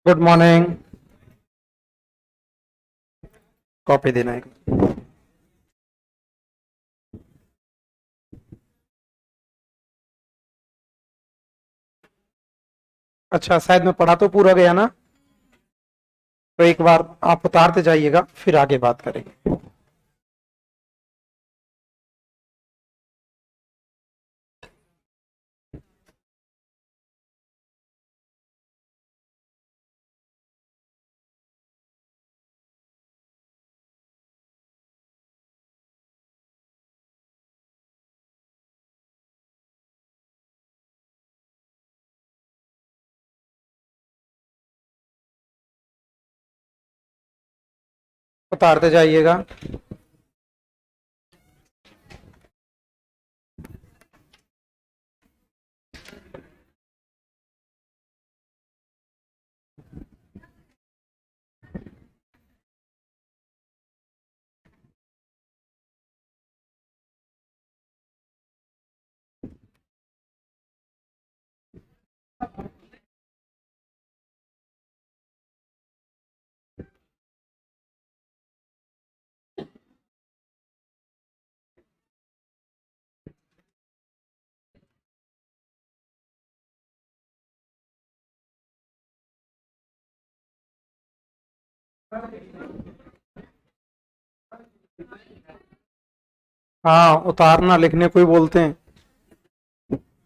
Good morning. Copy देना है। अच्छा, शायद मैं पढ़ा तो पूरा गया ना। तो एक बार आप उतारते जाइएगा, फिर आगे बात करेंगे। उतारते जाइएगा। हाँ, उतारना लिखने को ही बोलते हैं।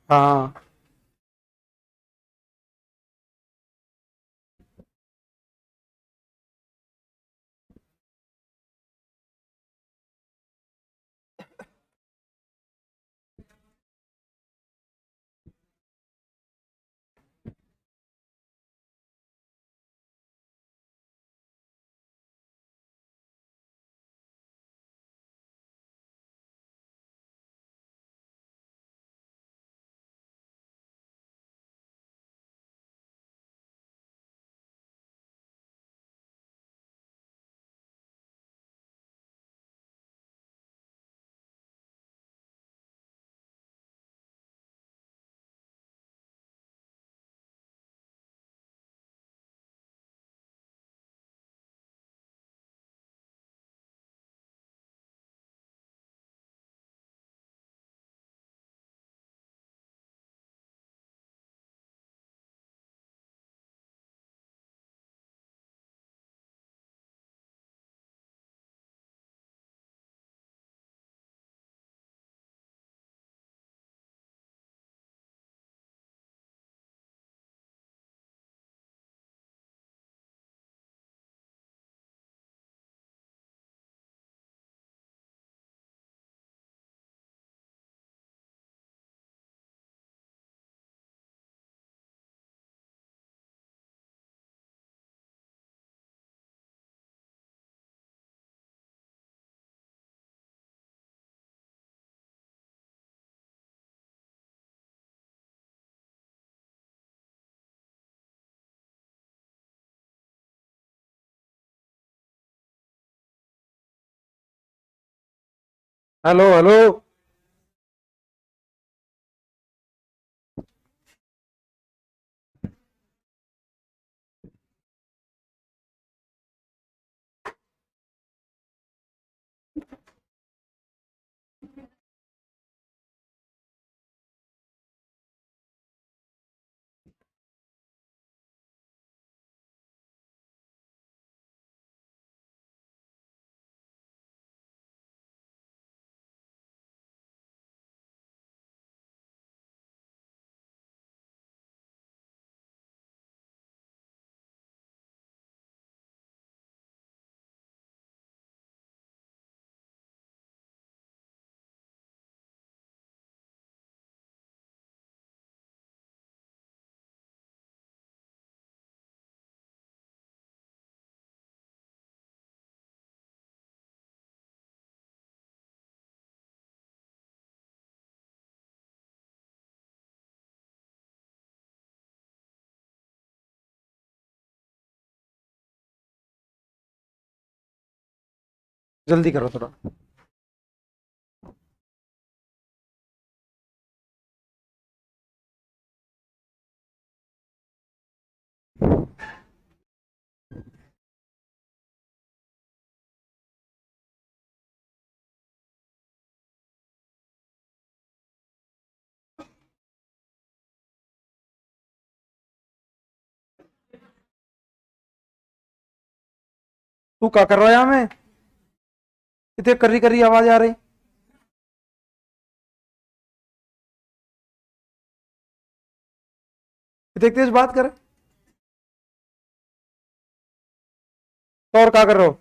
हाँ। Hello hello. जल्दी करो थोड़ा। तू क्या कर रहा है यहाँ में? इतने कर्री कर्री आवाज आ रही। इतने तेज बात कर। तो और क्या कर रहे हो?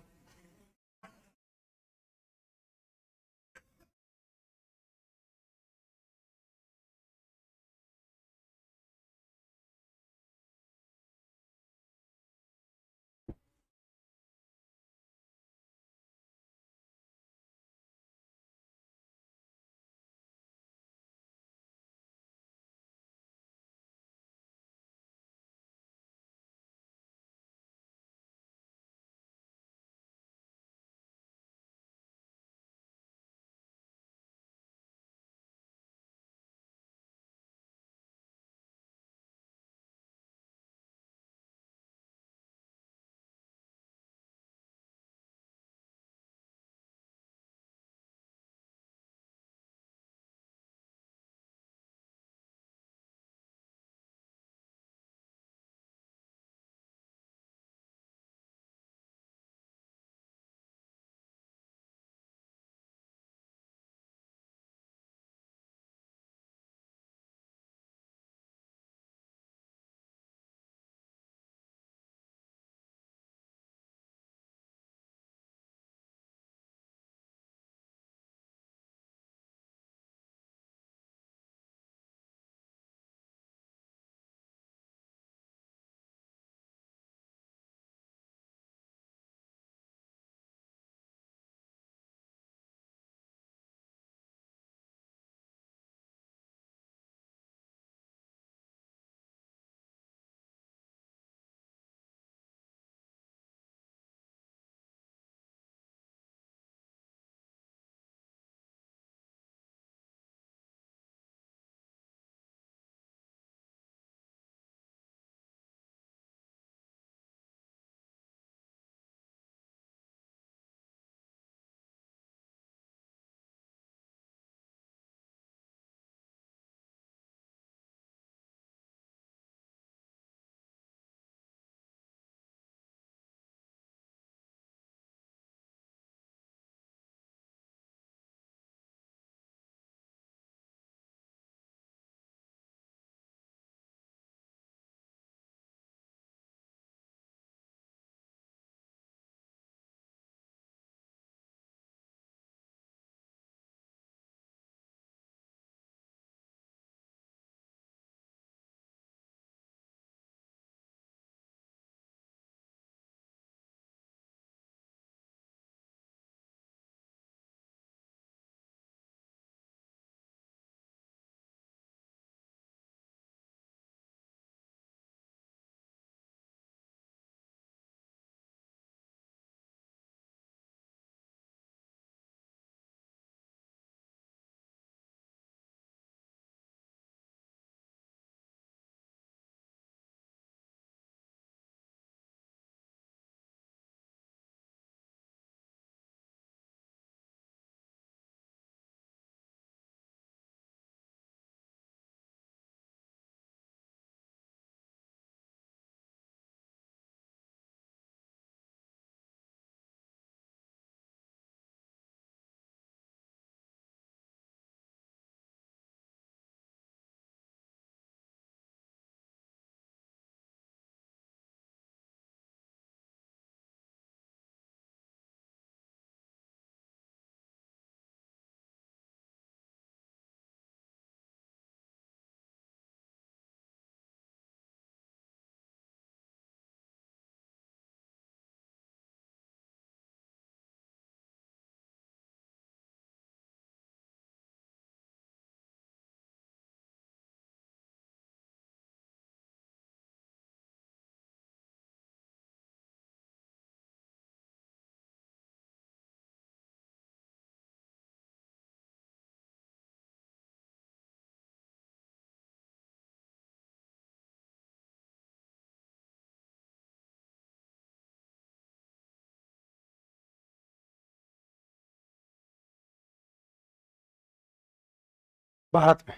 भारत में।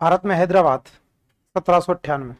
भारत में हैदराबाद 1798।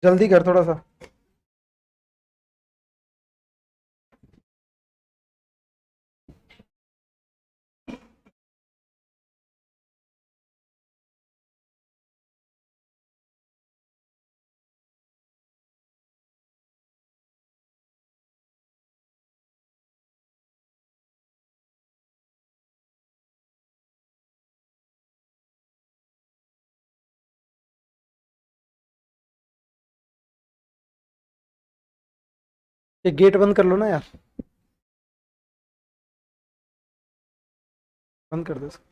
जल्दी कर थोड़ा सा। ये गेट बंद कर लो ना यार। बंद कर दो इसको।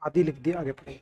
आधी लिख दिया, आगे पढ़े।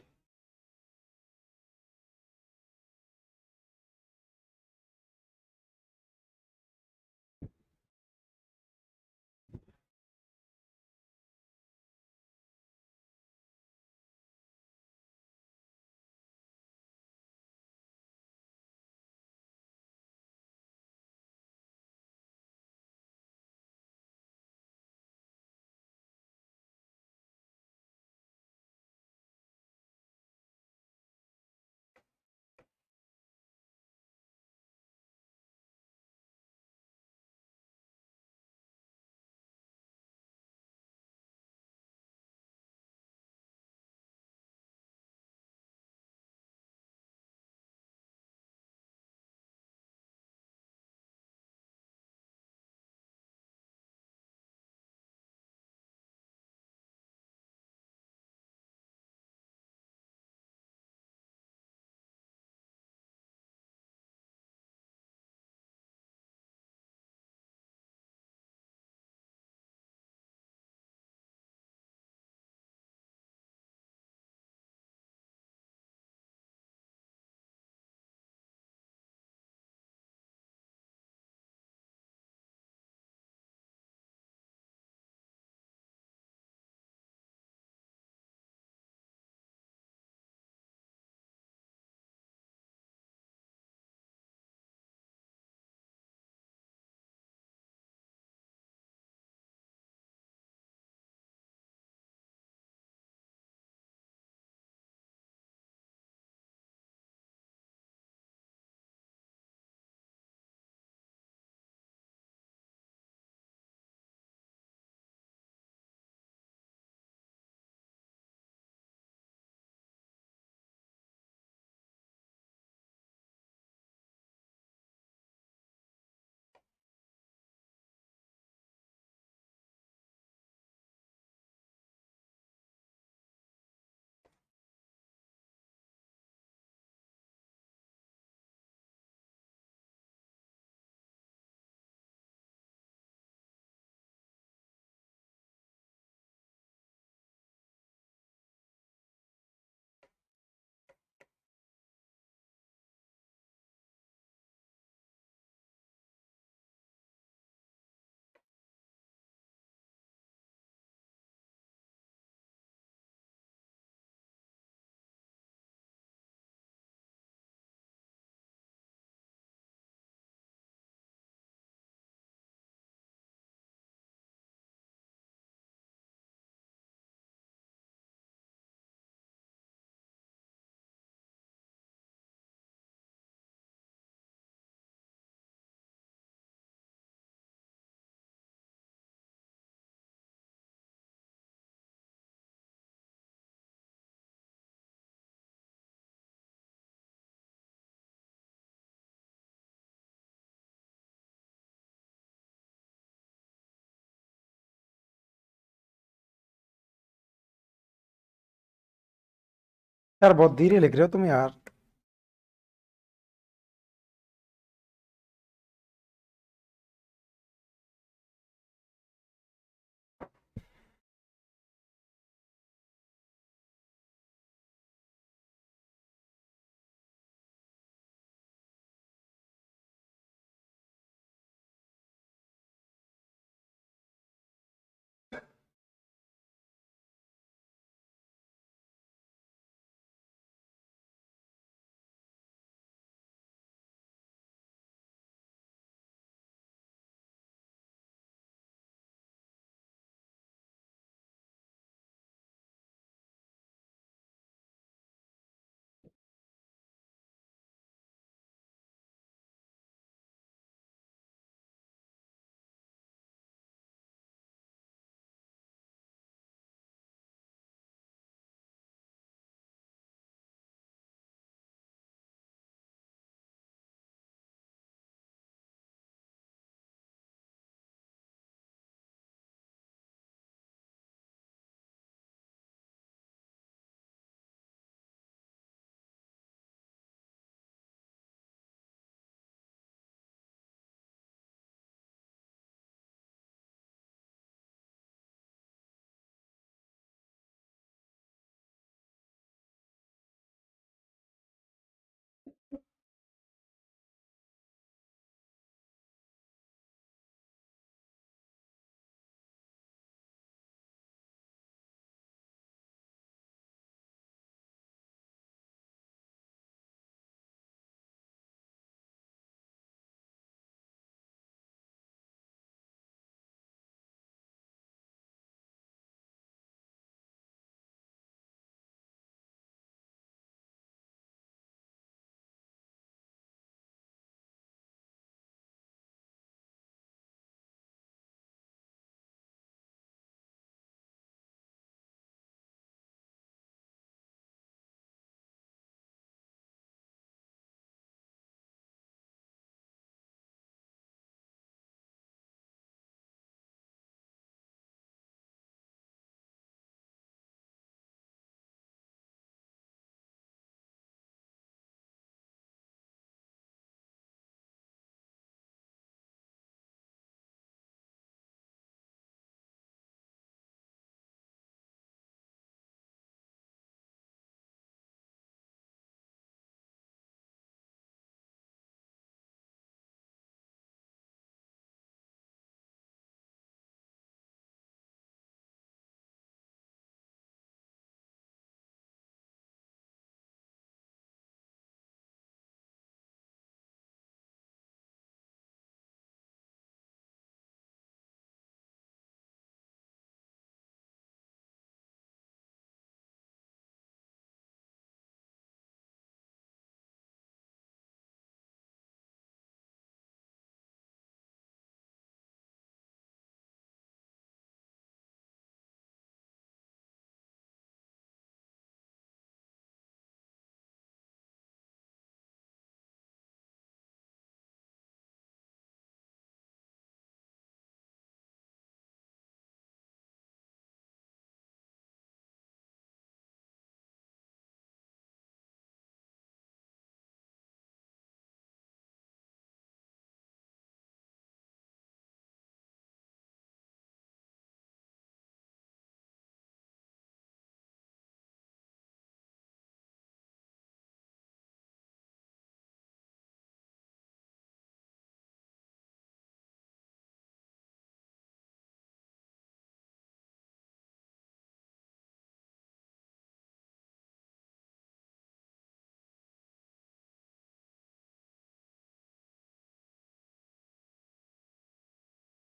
यार बहुत धीरे लिख रहे हो तुम यार।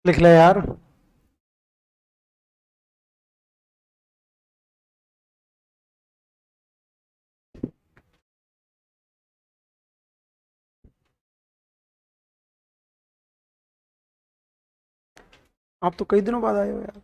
लिख ले यार। आप तो कई दिनों बाद आए हो यार।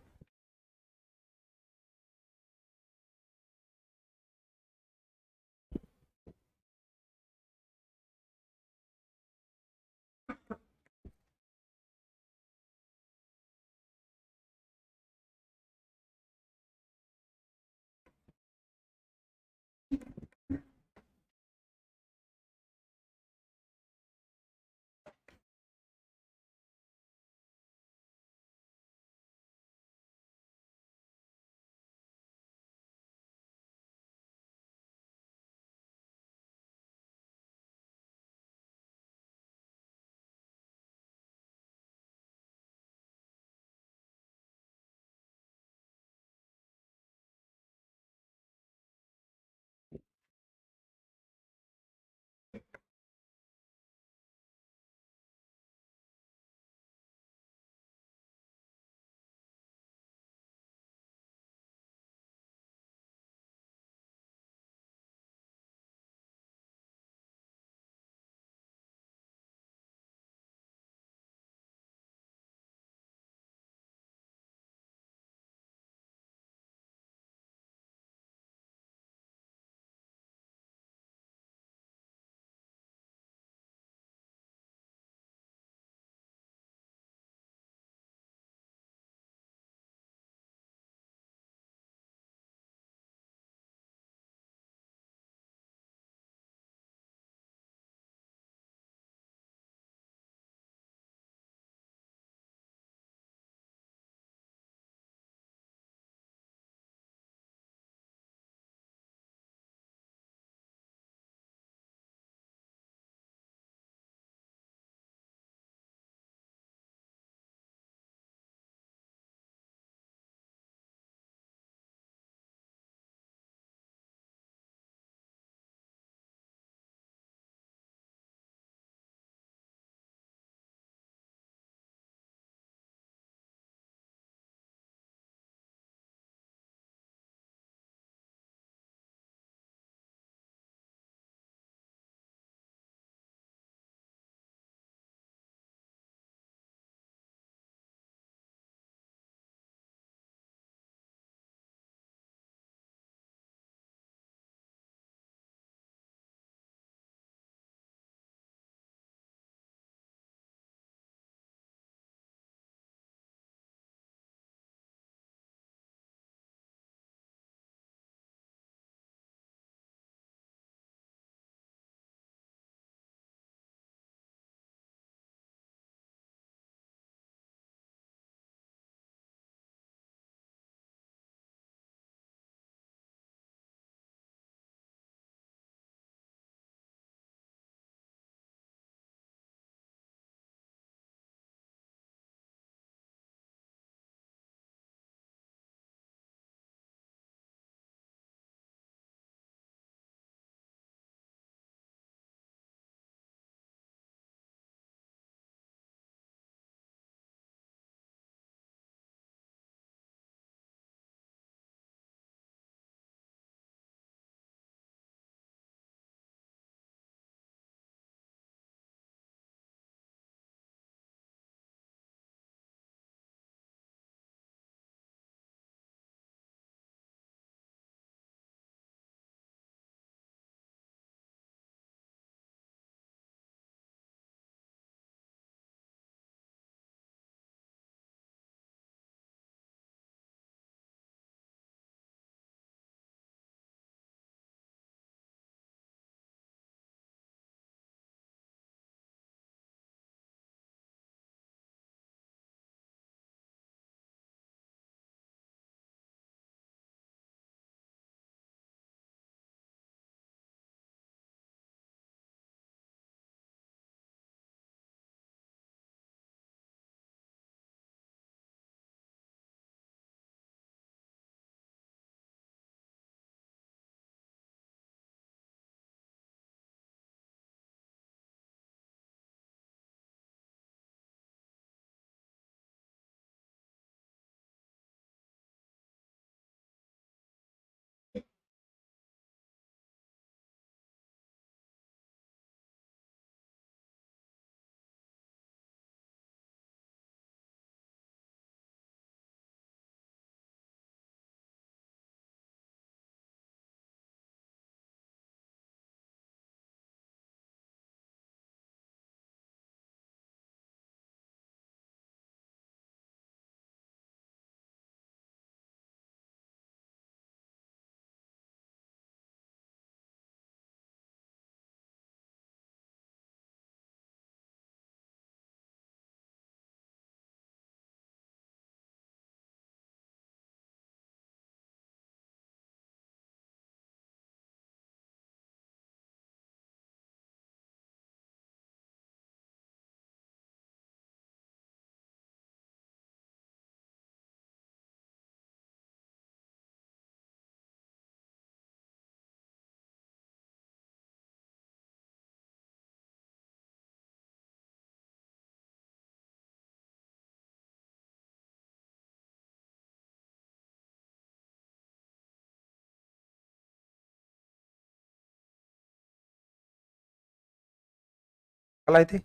कल आए थे,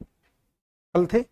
कल थे।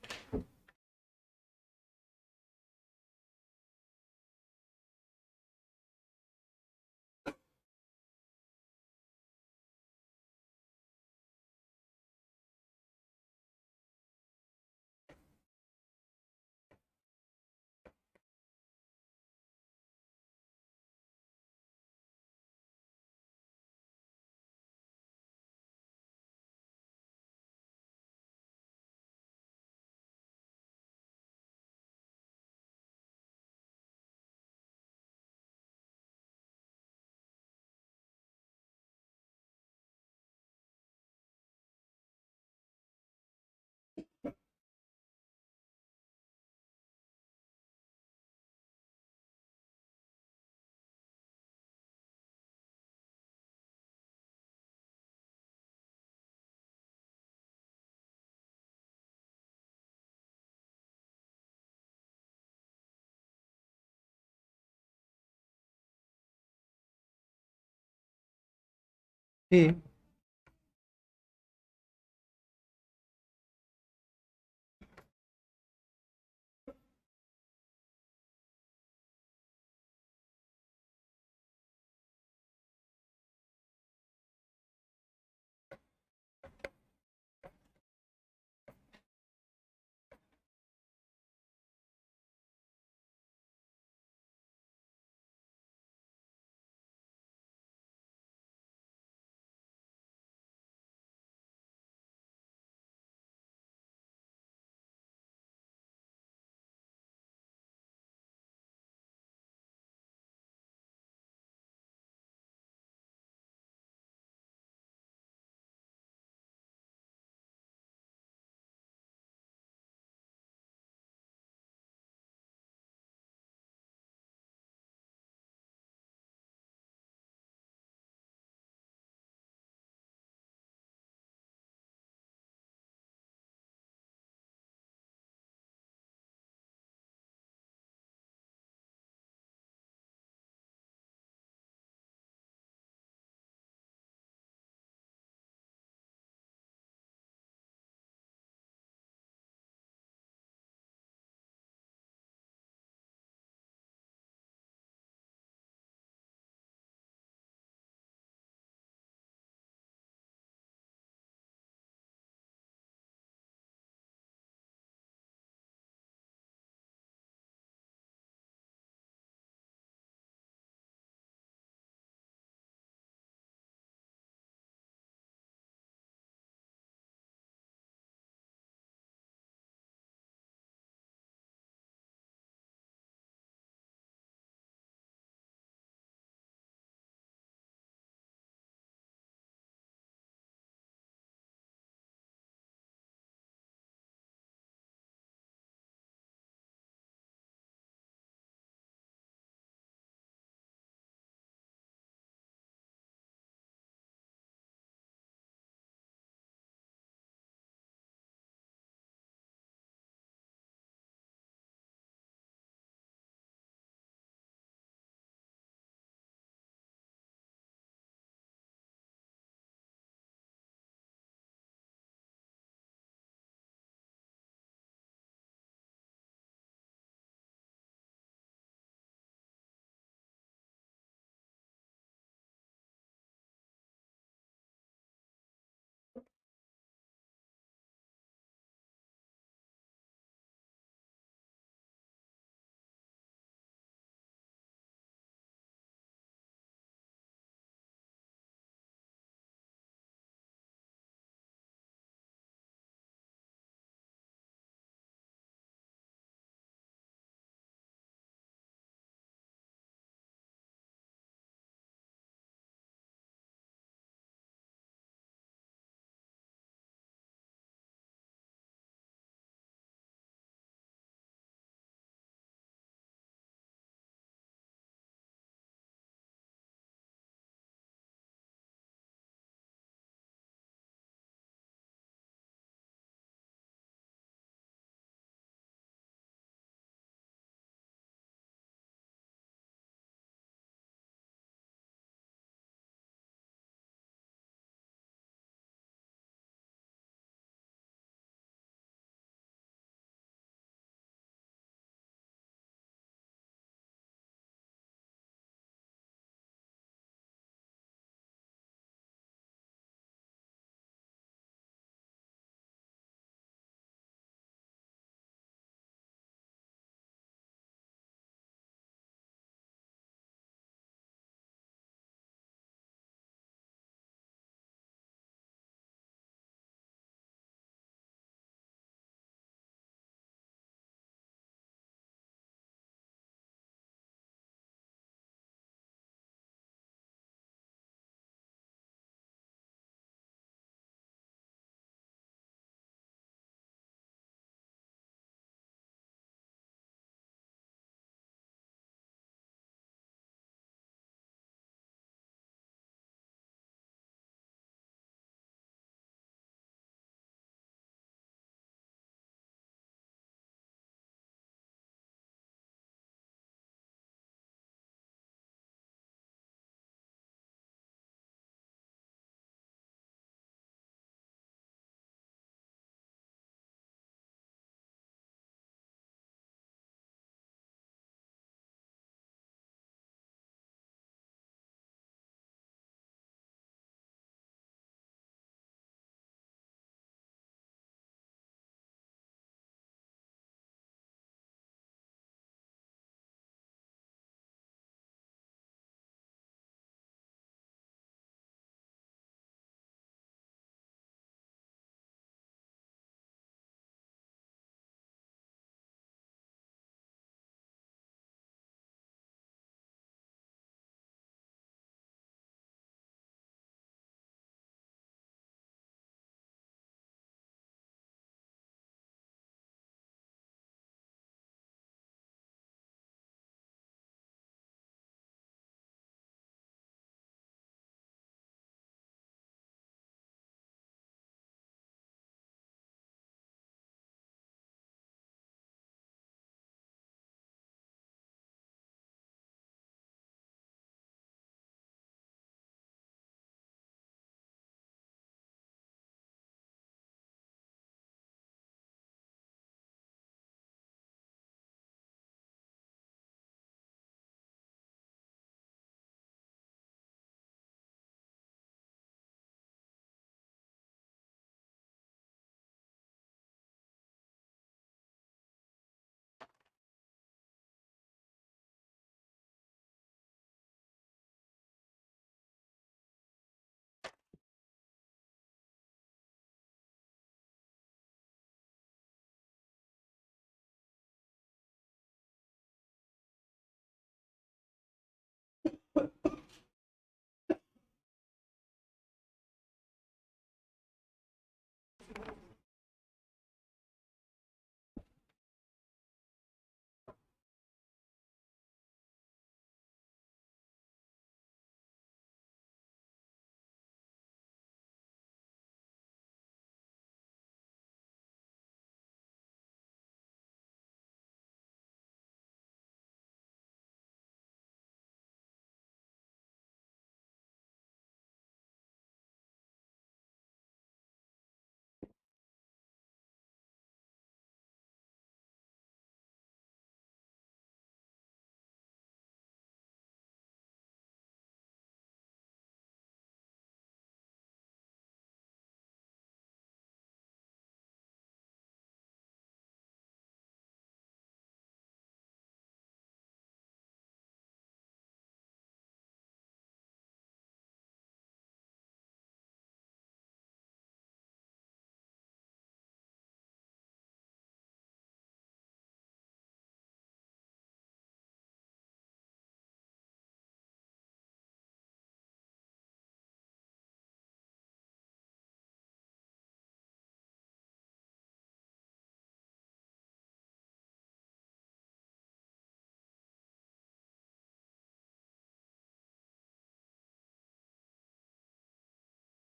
जी।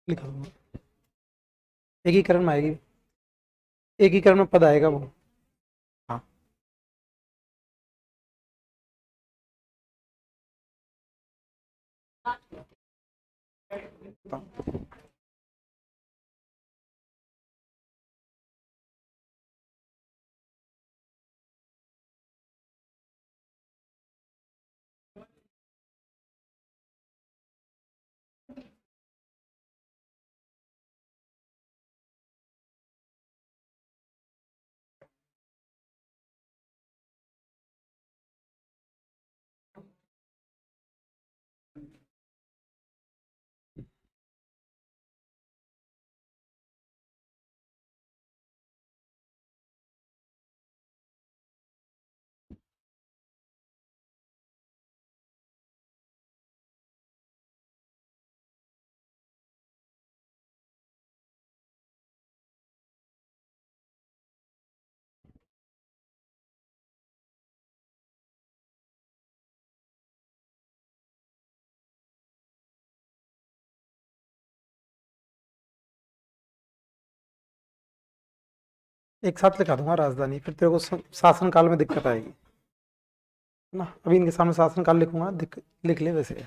लिखा दूंगा। एकीकरण में आएगी, एकीकरण में पद आएगा वो। हाँ। एक साथ लिखा दूंगा राजधानी, फिर तेरे को शासन काल में दिक्कत आएगी ना। अभी इनके सामने शासन काल लिखूंगा, लिख ले वैसे।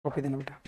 कॉपी देना बेटा।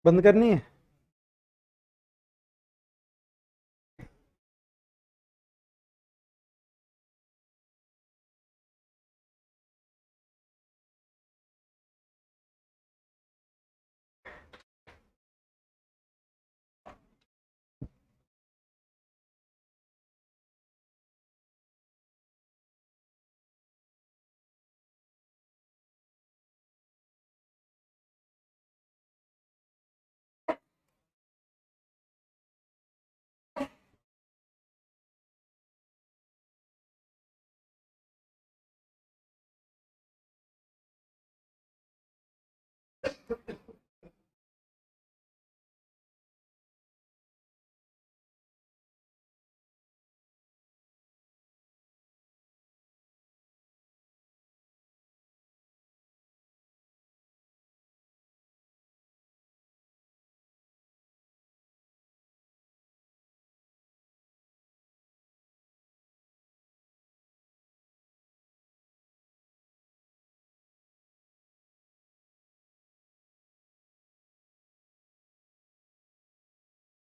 बंद करनी है।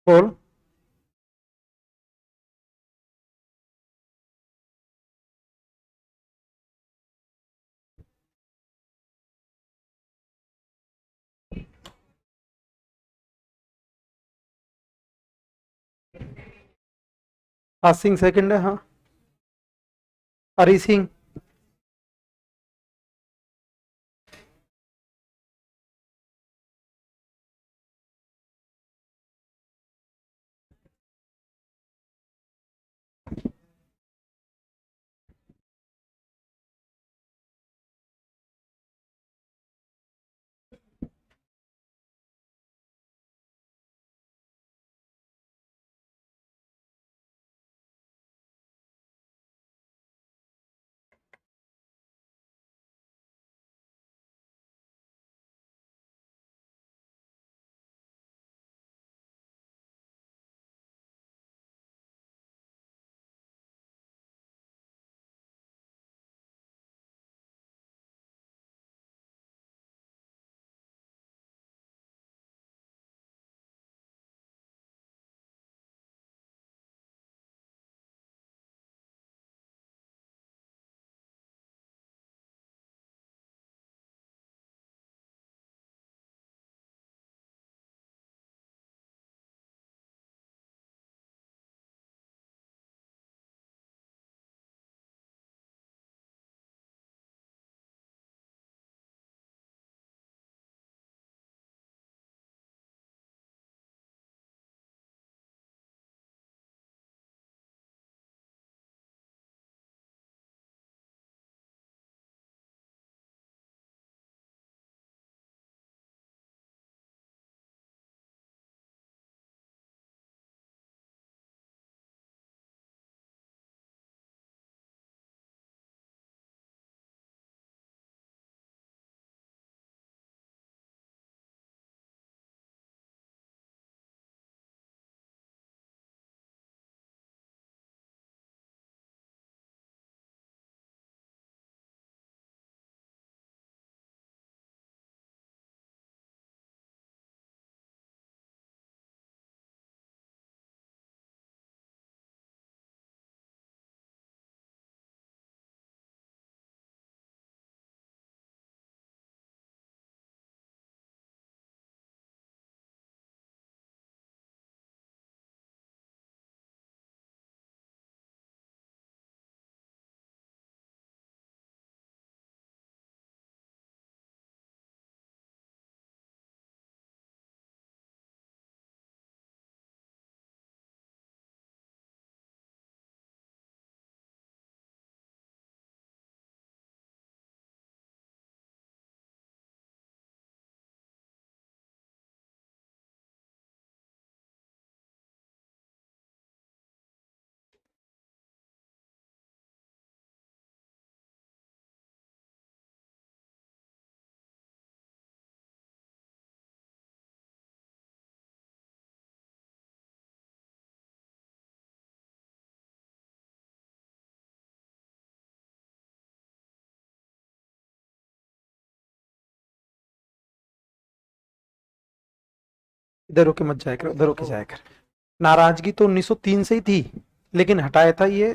बोल। पासिंग सेकंड है, हाँ। हरी सिंह। इधर होके मत जाया कर, उधर होके जाया कर। नाराजगी तो 1903 से ही थी, लेकिन हटाया था ये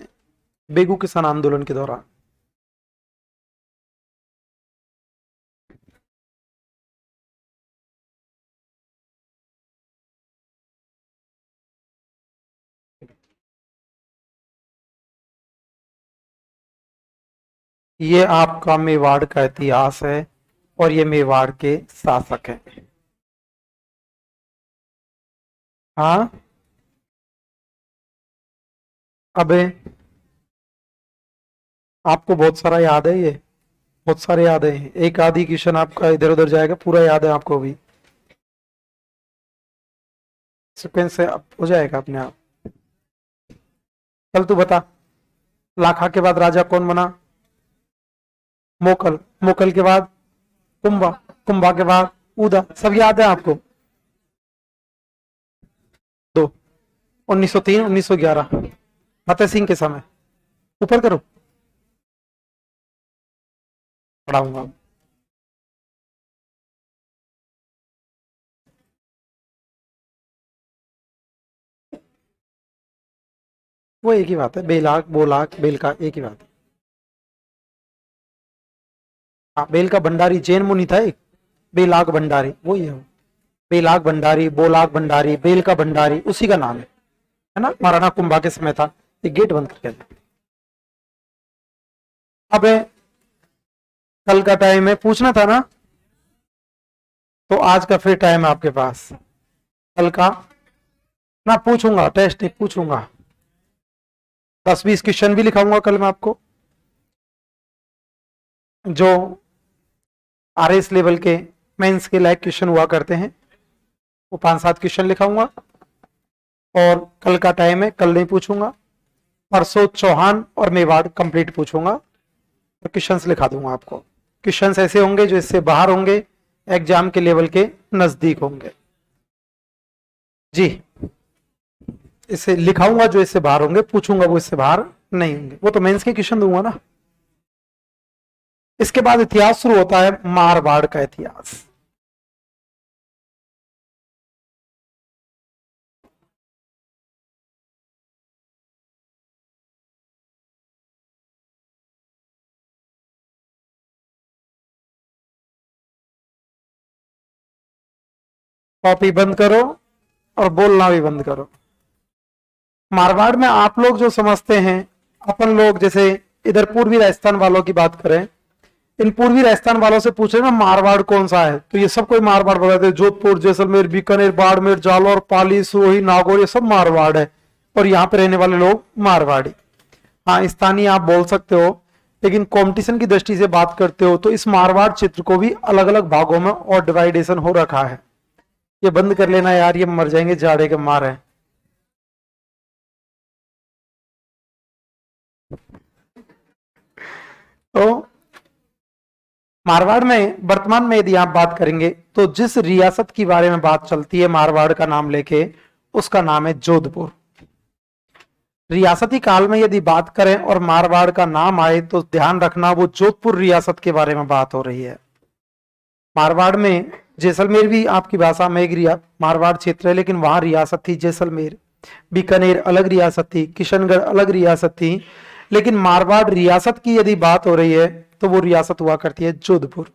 बेगू किसान आंदोलन के दौरान। ये आपका मेवाड़ का इतिहास है और ये मेवाड़ के शासक हैं। हाँ, अबे आपको बहुत सारा याद है, ये बहुत सारे याद है। एक आधी क्वेश्चन आपका इधर उधर जाएगा, पूरा याद है आपको भी। सीक्वेंस से अब हो जाएगा अपने आप। चल तू बता, लाखा के बाद राजा कौन बना? मोकल। मोकल के बाद कुंभा। कुंभा के बाद उदा। सब याद है आपको? दो, 1903 1911 फतेह सिंह के समय। ऊपर करो, पढ़ाऊंगा। वो एक ही बात है, बेलाग बोलाग बेल का एक ही बात है। हाँ, बेल का भंडारी जैन मुनि था एक, बेलाग भंडारी वही है वो। बेलाग भंडारी, बोलाग भंडारी, बेल का भंडारी उसी का नाम है ना। महाराणा कुंभा के समय था। ये गेट बंद करके दे। अब कल का टाइम है, पूछना था ना, तो आज का फिर टाइम है आपके पास। कल का ना पूछूंगा, टेस्ट एक पूछूंगा, 10-20 क्वेश्चन भी लिखाऊंगा कल मैं आपको। जो आरएस लेवल के मेंस के लायक क्वेश्चन हुआ करते हैं, वो 5-7 क्वेश्चन लिखाऊंगा। और कल का टाइम है, कल नहीं पूछूंगा। परसों चौहान और मेवाड़ कंप्लीट पूछूंगा, तो क्वेश्चंस लिखा दूंगा आपको। क्वेश्चंस ऐसे होंगे जो इससे बाहर होंगे, एग्जाम के लेवल के नजदीक होंगे जी। इसे लिखाऊंगा जो इससे बाहर होंगे, पूछूंगा वो इससे बाहर नहीं होंगे। वो तो मेंस के क्वेश्चन दूंगा ना। इसके बाद इतिहास शुरू होता है, मारवाड़ का इतिहास। कॉपी बंद करो और बोलना भी बंद करो। मारवाड़ में आप लोग जो समझते हैं, अपन लोग जैसे इधर पूर्वी राजस्थान वालों की बात करें, इन पूर्वी राजस्थान वालों से पूछे ना मारवाड़ कौन सा है, तो ये सब कोई मारवाड़ बताते हैं। जोधपुर, जैसलमेर, बीकानेर, बाड़मेर, जालौर, पाली, सिरोही, नागौर, ये सब मारवाड़ है। और यहाँ पे रहने वाले लोग मारवाड़ी। हाँ, स्थानीय आप बोल सकते हो, लेकिन कंपटीशन की दृष्टि से बात करते हो तो इस मारवाड़ क्षेत्र को भी अलग अलग भागों में और डिवाइडेशन हो रखा है। ये बंद कर लेना यार, ये मर जाएंगे जाड़े के मारे। तो मारवाड़ में वर्तमान में यदि आप बात करेंगे तो जिस रियासत की बारे में बात चलती है मारवाड़ का नाम लेके, उसका नाम है जोधपुर। रियासती काल में यदि बात करें और मारवाड़ का नाम आए तो ध्यान रखना वो जोधपुर रियासत के बारे में बात हो रही है। मारवाड़ में जैसलमेर भी आपकी भाषा में एक मारवाड़ क्षेत्र है, लेकिन वहां रियासत थी जैसलमेर। बीकानेर अलग रियासत थी, किशनगढ़ अलग रियासत थी, लेकिन मारवाड़ रियासत की यदि बात हो रही है तो वो रियासत हुआ करती है जोधपुर।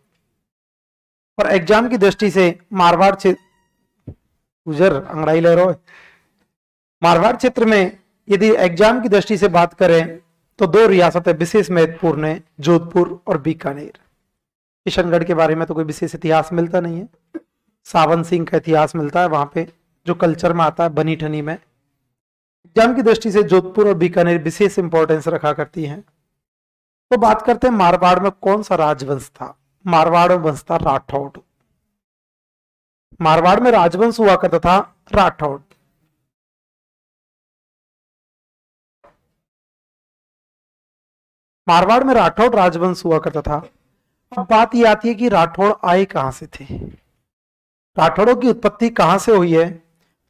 और एग्जाम की दृष्टि से मारवाड़ क्षेत्र गुजर अंगड़ाई ले रहा है। मारवाड़ क्षेत्र में यदि एग्जाम की दृष्टि से बात करें तो दो रियासतें विशेष महत्वपूर्ण है, जोधपुर और बीकानेर। किशनगढ़ के बारे में तो कोई विशेष इतिहास मिलता नहीं है, सावन सिंह का इतिहास मिलता है वहां पे जो कल्चर में आता है बनी ठनी में। एग्जाम की दृष्टि से जोधपुर और बीकानेर विशेष इंपॉर्टेंस रखा करती हैं। तो बात करते हैं मारवाड़ में कौन सा राजवंश था। मारवाड़ में वंश था राठौड़। मारवाड़ में राजवंश हुआ करता था राठौड़। मारवाड़ में राठौड़ राजवंश हुआ करता था। अब बात यह आती है कि राठौड़ आए कहां से थे, राठौड़ों की उत्पत्ति कहां से हुई है।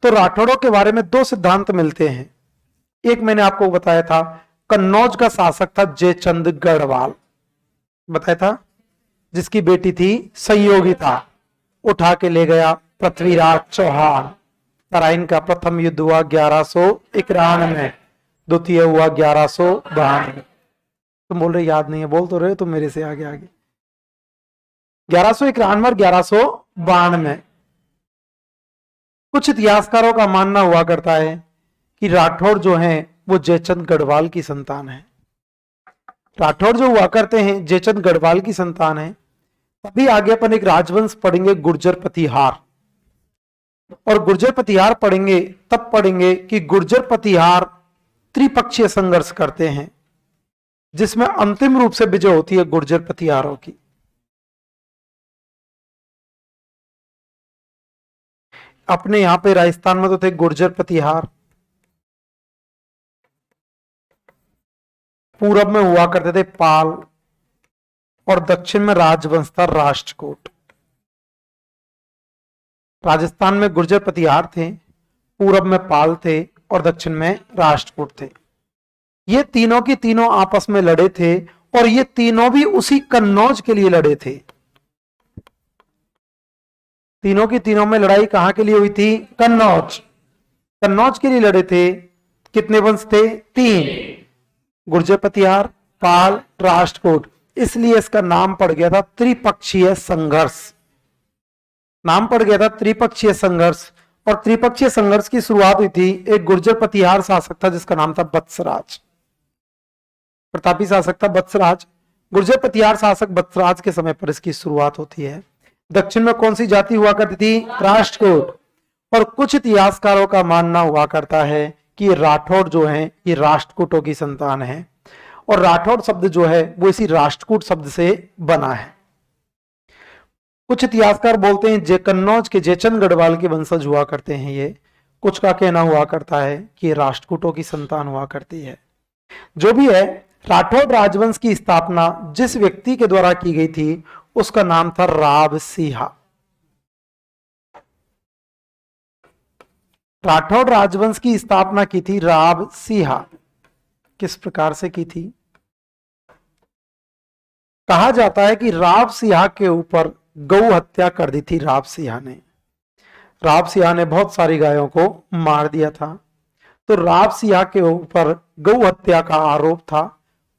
तो राठौड़ों के बारे में दो सिद्धांत मिलते हैं। एक मैंने आपको बताया था, कन्नौज का शासक था जयचंद गढ़वाल, बताया था, जिसकी बेटी थी संयोगिता, उठा के ले गया पृथ्वीराज चौहान। तराइन का प्रथम युद्ध हुआ 1191 में, द्वितीय हुआ 1192। तुम बोल रहे याद नहीं है, बोल तो रहे हो तुम मेरे से आगे आगे। 1191 और 1192। कुछ इतिहासकारों का मानना हुआ करता है कि राठौड़ जो हैं वो जयचंद गढ़वाल की संतान है। राठौड़ जो हुआ करते हैं जयचंद गढ़वाल की संतान है। तभी आगे अपन एक राजवंश पढ़ेंगे गुर्जर प्रतिहार, और गुर्जर प्रतिहार पढ़ेंगे तब पढ़ेंगे कि गुर्जर प्रतिहार त्रिपक्षीय संघर्ष करते हैं, जिसमें अंतिम रूप से विजय होती है गुर्जर प्रतिहारों की। अपने यहां पे राजस्थान में तो थे गुर्जर प्रतिहार, पूरब में हुआ करते थे पाल, और दक्षिण में राजवंश था राष्ट्रकूट। राजस्थान में गुर्जर प्रतिहार थे, पूरब में पाल थे और दक्षिण में राष्ट्रकूट थे। ये तीनों की तीनों आपस में लड़े थे, और ये तीनों भी उसी कन्नौज के लिए लड़े थे। तीनों की तीनों में लड़ाई कहां के लिए हुई थी? कन्नौज। कन्नौज के लिए लड़े थे। कितने वंश थे? 3, गुर्जर प्रतिहार, पाल, राष्ट्रकूट। इसलिए इसका नाम पड़ गया था त्रिपक्षीय संघर्ष। नाम पड़ गया था त्रिपक्षीय संघर्ष। और त्रिपक्षीय संघर्ष की शुरुआत हुई थी, एक गुर्जर प्रतिहार शासक था जिसका नाम था बत्सराज, प्रतापी शासक था बत्सराज। गुर्जर प्रतिहार शासक बत्सराज के समय पर इसकी शुरुआत होती है। दक्षिण में कौन सी जाति हुआ करती थी? राष्ट्रकूट। और कुछ इतिहासकारों का मानना हुआ करता है कि राठौड़ जो है ये राष्ट्रकूटों की संतान है, और राठौड़ शब्द जो है वो इसी राष्ट्रकूट शब्द से बना है। कुछ इतिहासकार बोलते हैं जे कन्नौज के जयचंद गढ़वाल के वंशज हुआ करते हैं ये। कुछ का कहना हुआ करता है कि राष्ट्रकूटों की संतान हुआ करती है। जो भी है, राठौड़ राजवंश की स्थापना जिस व्यक्ति के द्वारा की गई थी उसका नाम था राव सिंहा। राठौड़ राजवंश की स्थापना की थी राव सिंहा। किस प्रकार से की थी? कहा जाता है कि राव सिंहा के ऊपर गौ हत्या कर दी थी राव सिंहा ने। राव सिंहा ने बहुत सारी गायों को मार दिया था, तो राव सिंहा के ऊपर गौ हत्या का आरोप था,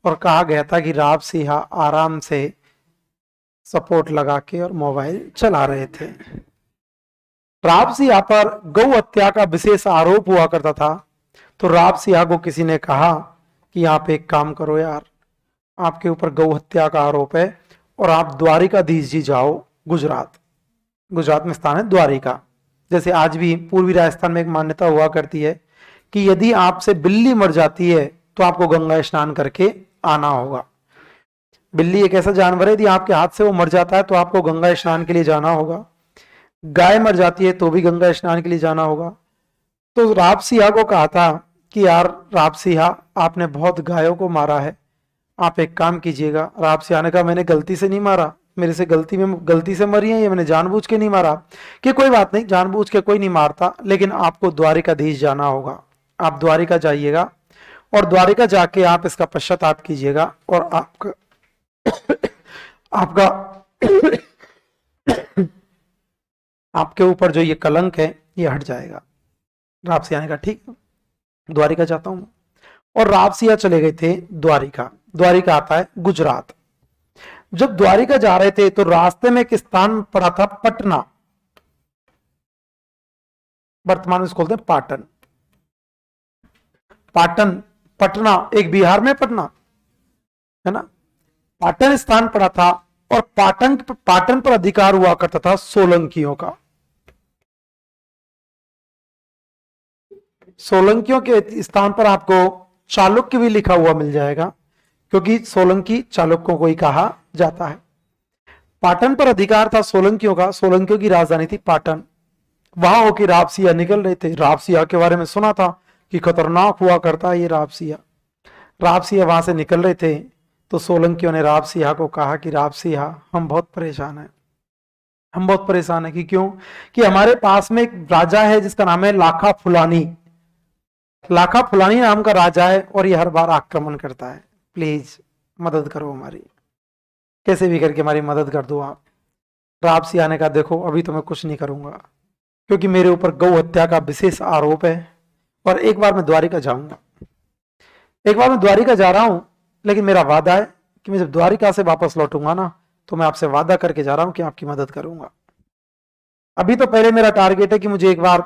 और कहा गया था कि राव सिंहा आराम से सपोर्ट लगा के और मोबाइल चला रहे थे। राव सिंहा पर गौ हत्या का विशेष आरोप हुआ करता था, तो राव सिंहा को किसी ने कहा कि आप एक काम करो यार, आपके ऊपर गौ हत्या का आरोप है और आप द्वारिकाधीश जी जाओ गुजरात। गुजरात में स्थान है द्वारिका। जैसे आज भी पूर्वी राजस्थान में एक मान्यता हुआ करती है कि यदि आपसे बिल्ली मर जाती है तो आपको गंगा स्नान करके आना होगा। बिल्ली एक ऐसा जानवर है, यदि आपके हाथ से वो मर जाता है तो आपको गंगा स्नान के लिए जाना होगा। गाय मर जाती है तो भी गंगा स्नान के लिए जाना होगा। तो राव सिंहा को कहा था कि यार राव सिंहा, आपने बहुत गायों को मारा है, आप एक काम कीजिएगा। राव सिंहा ने कहा मैंने गलती से नहीं मारा, मेरे से गलती से मरी है, ये मैंने जानबूझ के नहीं मारा। कि कोई बात नहीं, जानबूझ के कोई नहीं मारता, लेकिन आपको द्वारिकाधीश जाना होगा। आप द्वारिका जाइएगा और द्वारिका जाके आप इसका पश्चाताप कीजिएगा और आपका आपका आपके ऊपर जो ये कलंक है ये हट जाएगा। राव सिंहा ने कहा ठीक है, द्वारिका जाता हूं। और राव सिंहा चले गए थे द्वारिका। द्वारिका आता है गुजरात। जब द्वारिका जा रहे थे तो रास्ते में एक स्थान पड़ा था पटना, वर्तमान में इसको बोलते हैं पाटन। पाटन, पटना एक बिहार में पटना है ना। पाटन स्थान पड़ा था, और पाटन पर अधिकार हुआ करता था सोलंकियों का। सोलंकियों के स्थान पर आपको चालुक्य भी लिखा हुआ मिल जाएगा, क्योंकि सोलंकी चालुक्यों को ही कहा जाता है। पाटन पर अधिकार था सोलंकियों का। सोलंकियों की राजधानी थी पाटन। वहां होकर राव सिंहा निकल रहे थे। राव सिंहा के बारे में सुना था कि खतरनाक हुआ करता है ये राव सिंहा। राव सिंहा वहां से निकल रहे थे तो सोलंकियों ने राव सिंहा को कहा कि राव सिंहा, हम बहुत परेशान हैं, हम बहुत परेशान हैं। कि क्यों? कि हमारे पास में एक राजा है जिसका नाम है लाखा फुलानी। लाखा फुलानी नाम का राजा है और ये हर बार आक्रमण करता है, प्लीज मदद करो हमारी, कैसे भी करके हमारी मदद कर दो आप। राव सिंहा ने कहा देखो अभी तो मैं कुछ नहीं करूंगा, क्योंकि मेरे ऊपर गौ हत्या का विशेष आरोप है और एक बार मैं द्वारिका जाऊंगा। एक बार मैं द्वारिका जा रहा हूं, लेकिन मेरा वादा है कि मैं जब द्वारिका से वापस लौटूंगा ना, तो मैं आपसे वादा करके जा रहा हूं कि आपकी मदद करूंगा। अभी तो पहले मेरा टारगेट है कि मुझे एक बार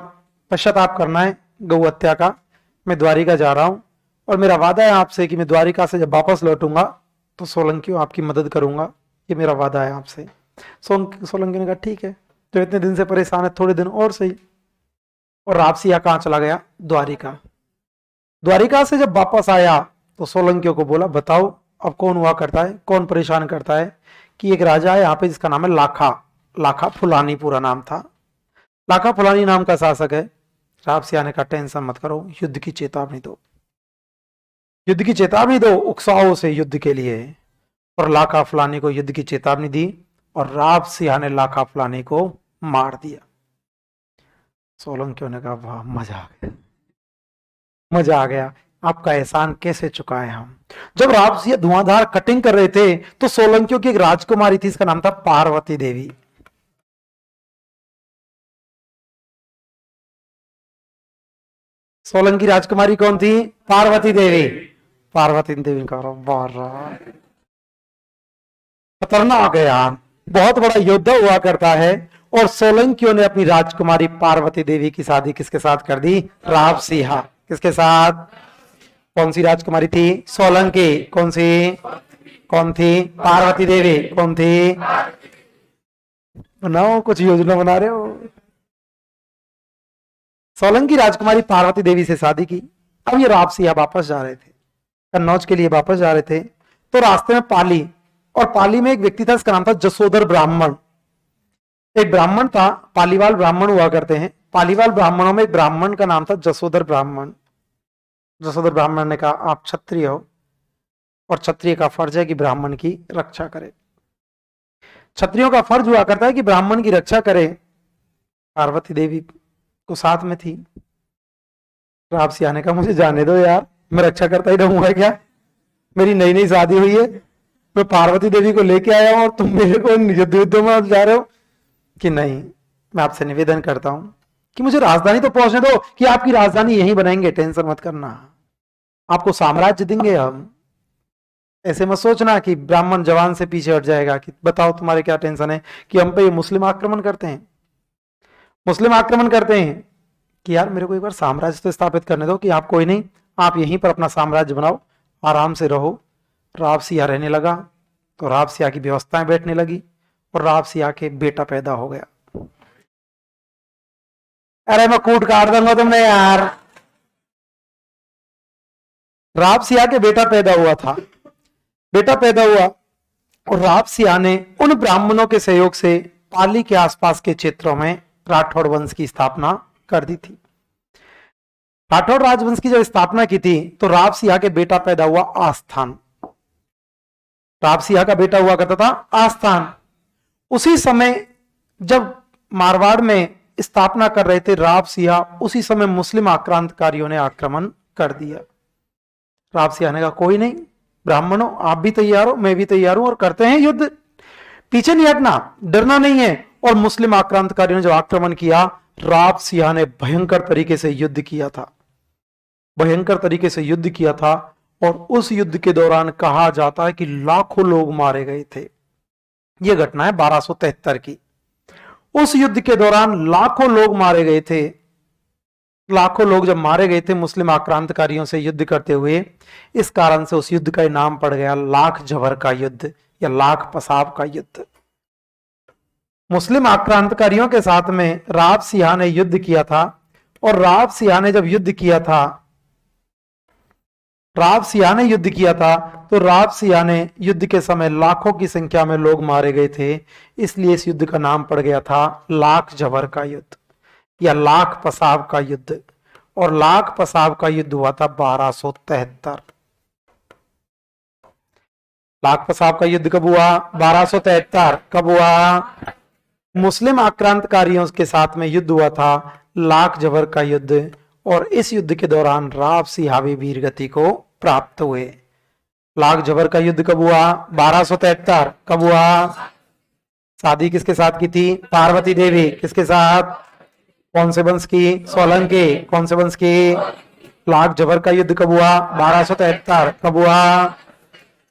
पश्चाताप करना है गौ हत्या का। मैं द्वारिका जा रहा हूं और मेरा वादा है आपसे कि मैं द्वारिका से जब वापस लौटूंगा तो सोलंकी आपकी मदद करूंगा। ये मेरा वादा है आपसे। सोलंकी ने कहा ठीक है, तो इतने दिन से परेशान है, थोड़े दिन और सही। और रापसिया कहां चला गया? द्वारिका। द्वारिका से जब वापस आया तो सोलंकियों को बोला, बताओ अब कौन हुआ करता है, कौन परेशान करता है? कि एक राजा है यहाँ पे जिसका नाम है लाखा। लाखा फुलानी पूरा नाम था। लाखा फुलानी नाम का शासक है। रापसिया ने कहा टेंशन मत करो, युद्ध की चेतावनी दो, युद्ध की चेतावनी दो, उकसाओ से युद्ध के लिए। और लाखा फुलानी को युद्ध की चेतावनी दी और रापसिया ने लाखा फुलानी को मार दिया। सोलंकियों ने कहा वाह, मजा आ गया, मजा आ गया, आपका एहसान कैसे चुकाए हम। जब रापसिया धुआंधार कटिंग कर रहे थे तो सोलंकियों की एक राजकुमारी थी, इसका नाम था पार्वती देवी। सोलंकी राजकुमारी कौन थी? पार्वती देवी। पार्वती देवी का खतरनाक है यार, बहुत बड़ा योद्धा हुआ करता है। और सोलंकियों ने अपनी राजकुमारी पार्वती देवी की शादी किसके साथ कर दी? रापसिया। किसके साथ? कौन सी राजकुमारी थी? सोलंकी। कौन सी? कौन थी? पार्वती देवी। कौन थी? बनाओ, कुछ योजना बना रहे हो। सोलंकी राजकुमारी पार्वती देवी से शादी की। अब ये रापसिया वापस जा रहे थे, कन्नौज के लिए वापस जा रहे थे। तो रास्ते में पाली, और पाली में एक व्यक्ति था, इसका नाम था जसोदर ब्राह्मण। एक ब्राह्मण था, पालीवाल ब्राह्मण हुआ करते हैं। पालीवाल ब्राह्मणों में एक ब्राह्मण का नाम था जसोदर ब्राह्मण। जसोदर ब्राह्मण ने कहा आप क्षत्रिय हो और क्षत्रिय का फर्ज है कि ब्राह्मण की रक्षा करे। क्षत्रियों का फर्ज हुआ करता है कि ब्राह्मण की रक्षा करे। पार्वती देवी को साथ में थी। रापसिया ने कहा मुझे जाने दो यार, मैं रक्षा करता ही रहूंगा क्या? मेरी नई नई शादी हुई है, मैं पार्वती देवी को लेके आया हूं और तुम मेरे को युद्ध में जा रहे हो कि नहीं। मैं आपसे निवेदन करता हूं कि मुझे राजधानी तो पहुंचने दो, कि आपकी राजधानी यहीं बनाएंगे, टेंशन मत करना, आपको साम्राज्य देंगे हम। ऐसे मत सोचना कि ब्राह्मण जवान से पीछे हट जाएगा कि बताओ तुम्हारे क्या टेंशन है कि हम पे ये मुस्लिम आक्रमण करते हैं। मुस्लिम आक्रमण करते हैं कि यार मेरे को एक बार साम्राज्य तो स्थापित करने दो, कि आप कोई नहीं, आप यहीं पर अपना साम्राज्य बनाओ, आराम से रहो। रापसिया रहने लगा तो रापसिया की व्यवस्थाएं बैठने लगी और रापसिया के बेटा पैदा हो गया। अरे मैं कूट काट दूंगा तुमने यार। रापसिया के बेटा पैदा हुआ था, बेटा पैदा हुआ और रापसिया ने उन ब्राह्मणों के सहयोग से पाली के आसपास के क्षेत्रों में राठौड़ वंश की स्थापना कर दी थी। राठौड़ राजवंश की जब स्थापना की थी तो रापसिया के बेटा पैदा हुआ आस्थान। रापसिया का बेटा हुआ करता था आस्थान। उसी समय जब मारवाड़ में स्थापना कर रहे थे रापसिया, उसी समय मुस्लिम आक्रांतकारियों ने आक्रमण कर दिया। रापसिया ने कहा कोई नहीं, ब्राह्मणों आप भी तैयार हो, मैं भी तैयार हूं और करते हैं युद्ध, पीछे नहीं हटना, डरना नहीं है। और मुस्लिम आक्रांतकारियों ने जो आक्रमण किया, रापसिया ने भयंकर तरीके से युद्ध किया था, भयंकर तरीके से युद्ध किया था। और उस युद्ध के दौरान कहा जाता है कि लाखों लोग मारे गए थे। यह घटना है 1273 की। उस युद्ध के दौरान लाखों लोग मारे गए थे। लाखों लोग जब मारे गए थे मुस्लिम आक्रांतकारियों से युद्ध करते हुए, इस कारण से उस युद्ध का नाम पड़ गया लाख जवर का युद्ध या लाख पसाब का युद्ध। मुस्लिम आक्रांतकारियों के साथ में रापसिया ने युद्ध किया था। और रापसिया ने जब युद्ध किया था, रापसिया ने युद्ध किया था, तो रापसिया ने युद्ध के समय लाखों की संख्या में लोग मारे गए थे, इसलिए इस युद्ध का नाम पड़ गया था लाख जवर का युद्ध या लाख पसाब का युद्ध। और लाख पसाब का युद्ध हुआ था 1273। लाख पसाब का युद्ध कब हुआ? 1273। कब हुआ? मुस्लिम आक्रांतकारियों के साथ में युद्ध हुआ था, लाख जवर का युद्ध। और इस युद्ध के दौरान रापसिया भी वीरगति को प्राप्त हुए। लाख जवर का युद्ध कब हुआ? 1273। कब हुआ? शादी किसके साथ की थी? पार्वती देवी। किसके साथ? कौन से वंश की? सोलंकी। कौन से वंश की? लाख जबर का युद्ध कब हुआ? 1273। कब हुआ?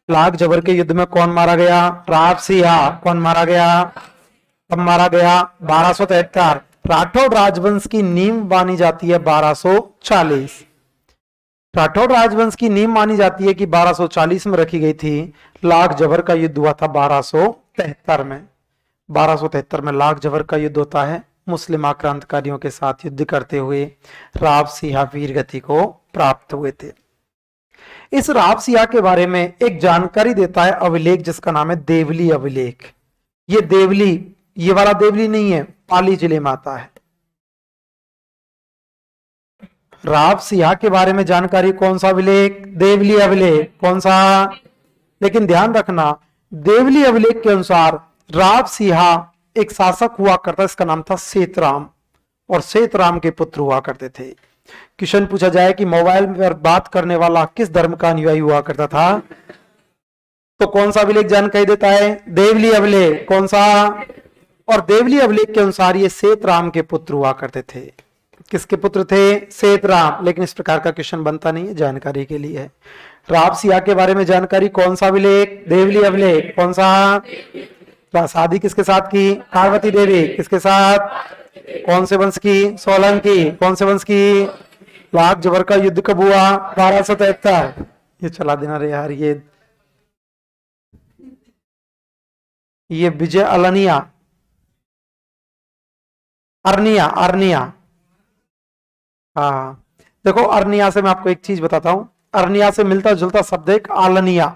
लाख जबर के युद्ध में कौन मारा गया? राव सिंह। कौन मारा गया? कब मारा गया? 1273। राठौड़ राजवंश की नींव मानी जाती है 1240। राठौड़ राजवंश की नींव मानी जाती है कि 1240 में रखी गई थी। लाख जबर का युद्ध हुआ था 1273 में। 1273 में लाख जबर का युद्ध होता है। मुस्लिम आक्रांतकारियों के साथ युद्ध करते हुए राव सिंह वीर गति को प्राप्त हुए थे। इस राव सिंह के बारे में एक जानकारी देता है अभिलेख, जिसका नाम है देवली अभिलेख। ये देवली, ये वाला देवली नहीं है, पाली जिले में आता है। राव सिंह के बारे में जानकारी कौन सा अभिलेख? देवली अभिलेख। कौन सा? लेकिन ध्यान रखना, देवली अभिलेख के अनुसार राव सिंह एक शासक हुआ करता, इसका नाम था सेतराम, और सेतराम के पुत्र हुआ करते थे। क्वेश्चन पूछा जाए कि मोबाइल पर बात करने वाला किस धर्म का अनुयायी हुआ करता था, तो कौन सा अभिलेख जानकारी देता है? देवली अभिलेख। कौन सा? और देवली अभिलेख के अनुसार ये सेतराम के पुत्र हुआ करते थे। किसके पुत्र थे? सेतराम। लेकिन इस प्रकार का क्वेश्चन बनता नहीं है, जानकारी के लिए है। राव सिंह के बारे में जानकारी कौन सा अभिलेख? देवली अभिलेख। कौन सा? शादी किसके साथ की? पार्वती देवी। किसके साथ? कौन से वंश की? सोलंकी। कौन से वंश की? लाख जबर का युद्ध कब हुआ? 1273। ये चला देना रे यार, ये विजय अलनिया, अर्निया, अर्निया। हाँ देखो, अर्निया से मैं आपको एक चीज बताता हूं। अर्निया से मिलता जुलता शब्द एक आलनिया,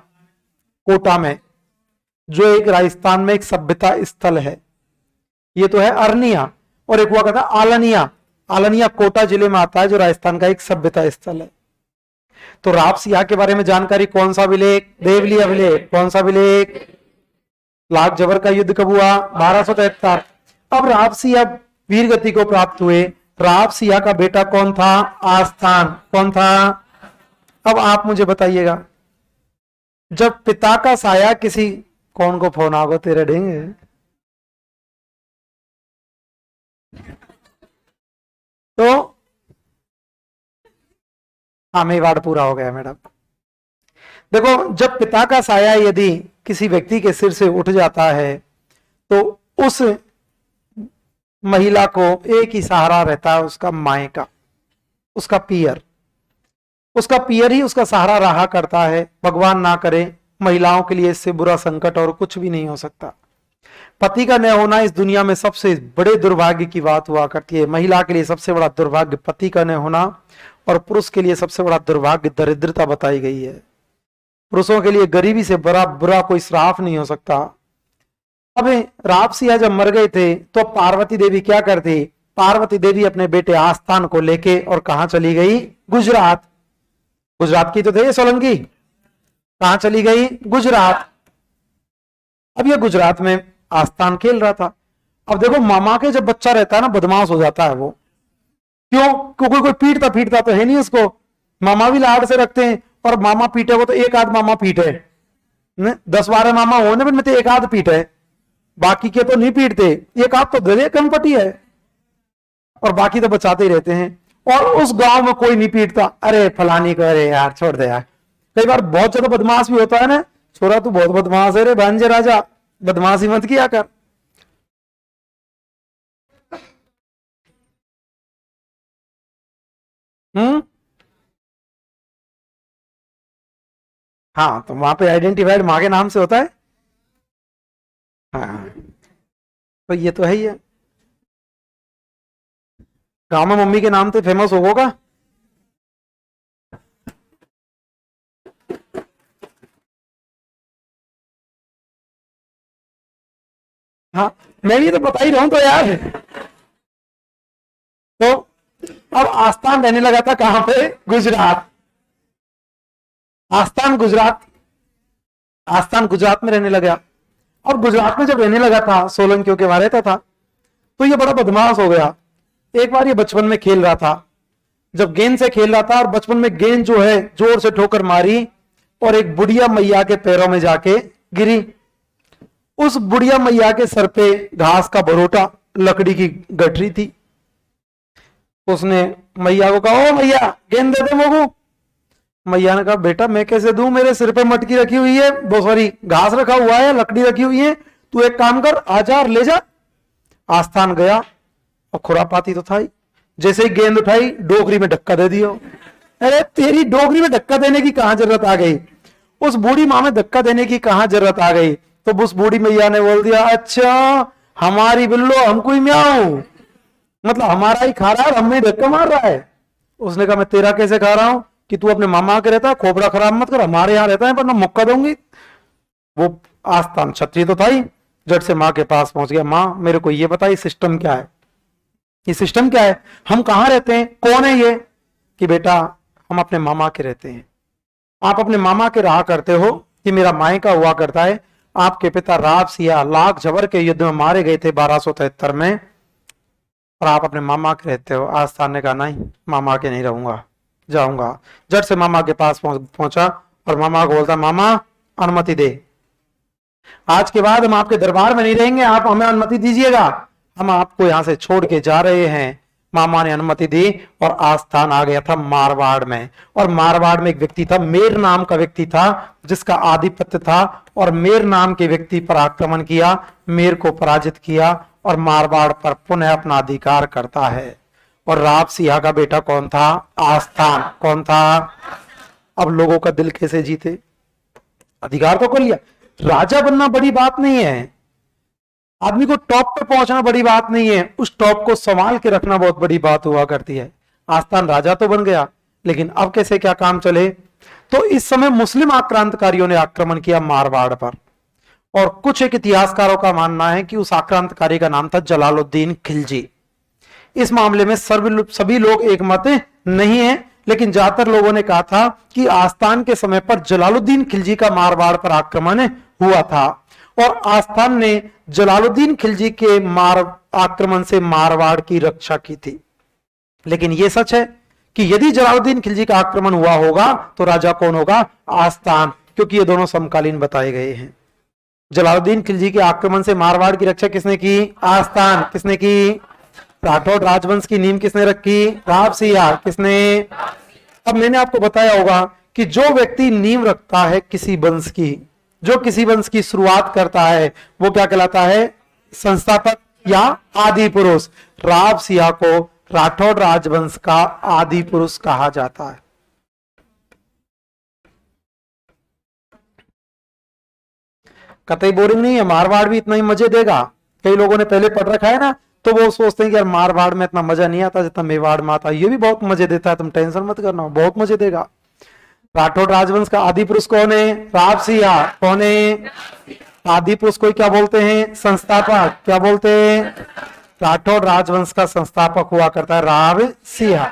कोटा में, जो एक राजस्थान में एक सभ्यता स्थल है। ये तो है अर्निया, और एक हुआ कहता है आलनिया। आलनिया कोटा जिले में आता है, जो राजस्थान का एक सभ्यता स्थल है। तो राव सिंह के बारे में जानकारी कौन सा अभिलेख? देवली अभिलेख। कौन सा अभिलेख? लाख जबर का युद्ध कब हुआ? 1273। अब राव सिंह वीर गति को प्राप्त हुए। राव सिंह का बेटा कौन था? आस्थान। कौन था? अब आप मुझे बताइएगा, जब पिता का साया किसी, कौन को फोन आगो तेरे ढेंगे, तो हाँ मेवाड़ पूरा हो गया मैडम। देखो, जब पिता का साया यदि किसी व्यक्ति के सिर से उठ जाता है, तो उस महिला को एक ही सहारा रहता है, उसका मायका, उसका पियर। उसका पियर ही उसका सहारा रहा करता है। भगवान ना करे, महिलाओं के लिए इससे बुरा संकट और कुछ भी नहीं हो सकता। पति का न होना इस दुनिया में सबसे बड़े दुर्भाग्य की बात हुआ करती है। महिला के लिए सबसे बड़ा दुर्भाग्य पति का न होना, और पुरुष के लिए सबसे बड़ा दुर्भाग्य दरिद्रता बताई गई है। पुरुषों के लिए गरीबी से बड़ा बुरा कोई श्राप नहीं हो सकता। अब राव सिंह जब मर गए थे, तो पार्वती देवी क्या करती? पार्वती देवी अपने बेटे आस्थान को लेके और कहां चली गई? गुजरात। गुजरात की तो थे सोलंकी, कहां चली गई? गुजरात। अब ये गुजरात में आस्थान खेल रहा था। अब देखो, मामा के जब बच्चा रहता है ना, बदमाश हो जाता है वो। क्यों? क्योंकि कोई पीटता पीटता तो है नहीं उसको। मामा भी लाड से रखते हैं, और मामा पीटे वो तो एक आध मामा पीटे, 10-12 मामा होने में तो एक आध पीटे, बाकी के तो नहीं पीटते। एक आध तो दे कनपटी है, और बाकी तो बचाते ही रहते हैं। और उस गांव में कोई नहीं पीटता, अरे फलानी को, अरे यार छोड़ दे यार। कई बार बहुत ज्यादा बदमाश भी होता है ना, छोरा तू बहुत बदमाश है रे भांजे राजा, बदमाशी मत किया कर। हाँ, तो वहां पे आइडेंटिफाइड माँ के नाम से होता है। हाँ, तो ये तो है ही है। गांव में मम्मी के नाम से फेमस होगा। हाँ, मैं भी तो बता ही रहा हूं तो यार। तो अब आस्थान रहने लगा था कहां पे? गुजरात। आस्थान गुजरात, आस्थान गुजरात में रहने लगा। और गुजरात में जब रहने लगा था, सोलंकियों के बारे था, तो ये बड़ा बदमाश हो गया। एक बार ये बचपन में खेल रहा था, जब गेंद से खेल रहा था, और बचपन में गेंद जो है जोर से ठोकर मारी, और एक बुढ़िया मैया के पैरों में जाके गिरी। उस बुढ़िया मैया के सर पे घास का भरोटा, लकड़ी की गठरी थी। उसने मैया को कहा, ओ मैया गेंद दे दे मोगू। मैया ने कहा, बेटा मैं कैसे दूं, मेरे सिर पे मटकी रखी हुई है, वो सॉरी घास रखा हुआ है, लकड़ी रखी हुई है, तू एक काम कर, आजा और ले जा। आस्थान गया और खुरापाती तो था ही, जैसे ही गेंद उठाई डोगरी में धक्का दे दिया। अरे तेरी डोगरी में धक्का देने की कहां जरूरत आ गई, उस बूढ़ी माँ में धक्का देने की कहां जरूरत आ गई। तो उस बूढ़ी मैया ने बोल दिया, अच्छा हमारी बिल्लो हमको ही म्याऊं, मतलब हमारा ही खा रहा है और हमें धक्का मार रहा है। उसने कहा, मैं तेरा कैसे खा रहा हूं कि तू अपने मामा के रहता है, खोपड़ा खराब मत कर, हमारे यहाँ रहता है पर ना मुक्का दूंगी। वो आस्थान क्षत्रिय तो था ही, झट से माँ के पास पहुंच गया, माँ मेरे को ये बताइए सिस्टम क्या है, ये सिस्टम क्या है, हम कहाँ रहते हैं, कौन है ये। कि बेटा हम अपने मामा के रहते हैं, आप अपने मामा के रहा करते हो, कि मेरा मायका हुआ करता है, आपके पिता राव सिया लाख जबर के युद्ध में मारे गए थे 1273 में, और आप अपने मामा के रहते हो। आस्थान ने कहा, नहीं मामा के नहीं रहूंगा, जाऊंगा। झट से मामा के पास पहुंचा और मामा को बोलता, मामा अनुमति दे, आज के बाद हम आपके दरबार में नहीं रहेंगे, आप हमें अनुमति दीजिएगा, हम आपको यहां से छोड़ के जा रहे हैं। मामा ने अनुमति दी और आस्थान आ गया था मारवाड़ में। और मारवाड़ में एक व्यक्ति था, मेर नाम का व्यक्ति था, जिसका आधिपत्य था, और मेर नाम के व्यक्ति पर आक्रमण किया, मेर को पराजित किया और मारवाड़ पर पुनः अपना अधिकार करता है। और राव सिंह का बेटा कौन था, आस्थान। कौन था। अब लोगों का दिल कैसे जीते, अधिकार तो कर लिया। राजा बनना बड़ी बात नहीं है, आदमी को टॉप पे पहुंचना बड़ी बात नहीं है, उस टॉप को संभाल के रखना बहुत बड़ी बात हुआ करती है। आस्थान राजा तो बन गया, लेकिन अब कैसे क्या काम चले। तो इस समय मुस्लिम आक्रांतकारियों ने आक्रमण किया मारवाड़ पर, और कुछ एक इतिहासकारों का मानना है कि उस आक्रांतकारी का नाम था जलालुद्दीन खिलजी। इस मामले में सभी लोग एक मत नहीं है, लेकिन ज्यादातर लोगों ने कहा था कि आस्थान के समय पर जलालुद्दीन खिलजी का मारवाड़ पर आक्रमण हुआ था, और आस्थान ने जलालुद्दीन खिलजी के आक्रमण से मारवाड़ की रक्षा की थी। लेकिन यह सच है कि यदि जलालुद्दीन खिलजी का आक्रमण हुआ होगा तो राजा कौन होगा, आस्थान, क्योंकि ये दोनों समकालीन बताए गए हैं। जलालुद्दीन खिलजी के आक्रमण से मारवाड़ की रक्षा किसने की, आस्थान। किसने की, राठौड़ राजवंश की नींव किसने रखी, राव सिंह। किसने। अब मैंने आपको बताया होगा कि जो व्यक्ति नींव रखता है किसी वंश की, जो किसी वंश की शुरुआत करता है, वो क्या कहलाता है, संस्थापक या आदि पुरुष। राव सिंह को राठौड़ राजवंश का आदि पुरुष कहा जाता है। कतई बोरिंग नहीं है, मारवाड़ भी इतना ही मजे देगा। कई लोगों ने पहले पढ़ रखा है ना, तो वो सोचते हैं कि यार मारवाड़ में इतना मजा नहीं आता जितना मेवाड़ में आता है। ये भी बहुत मजे देता है, तुम टेंशन मत करना, बहुत मजे देगा। राठौड़ राजवंश का आदि पुरुष कौन है, राव सिंह। कौन है, आदि पुरुष को क्या बोलते हैं, संस्थापक। क्या बोलते हैं, राठौड़ राजवंश का संस्थापक हुआ करता है राव सिंह।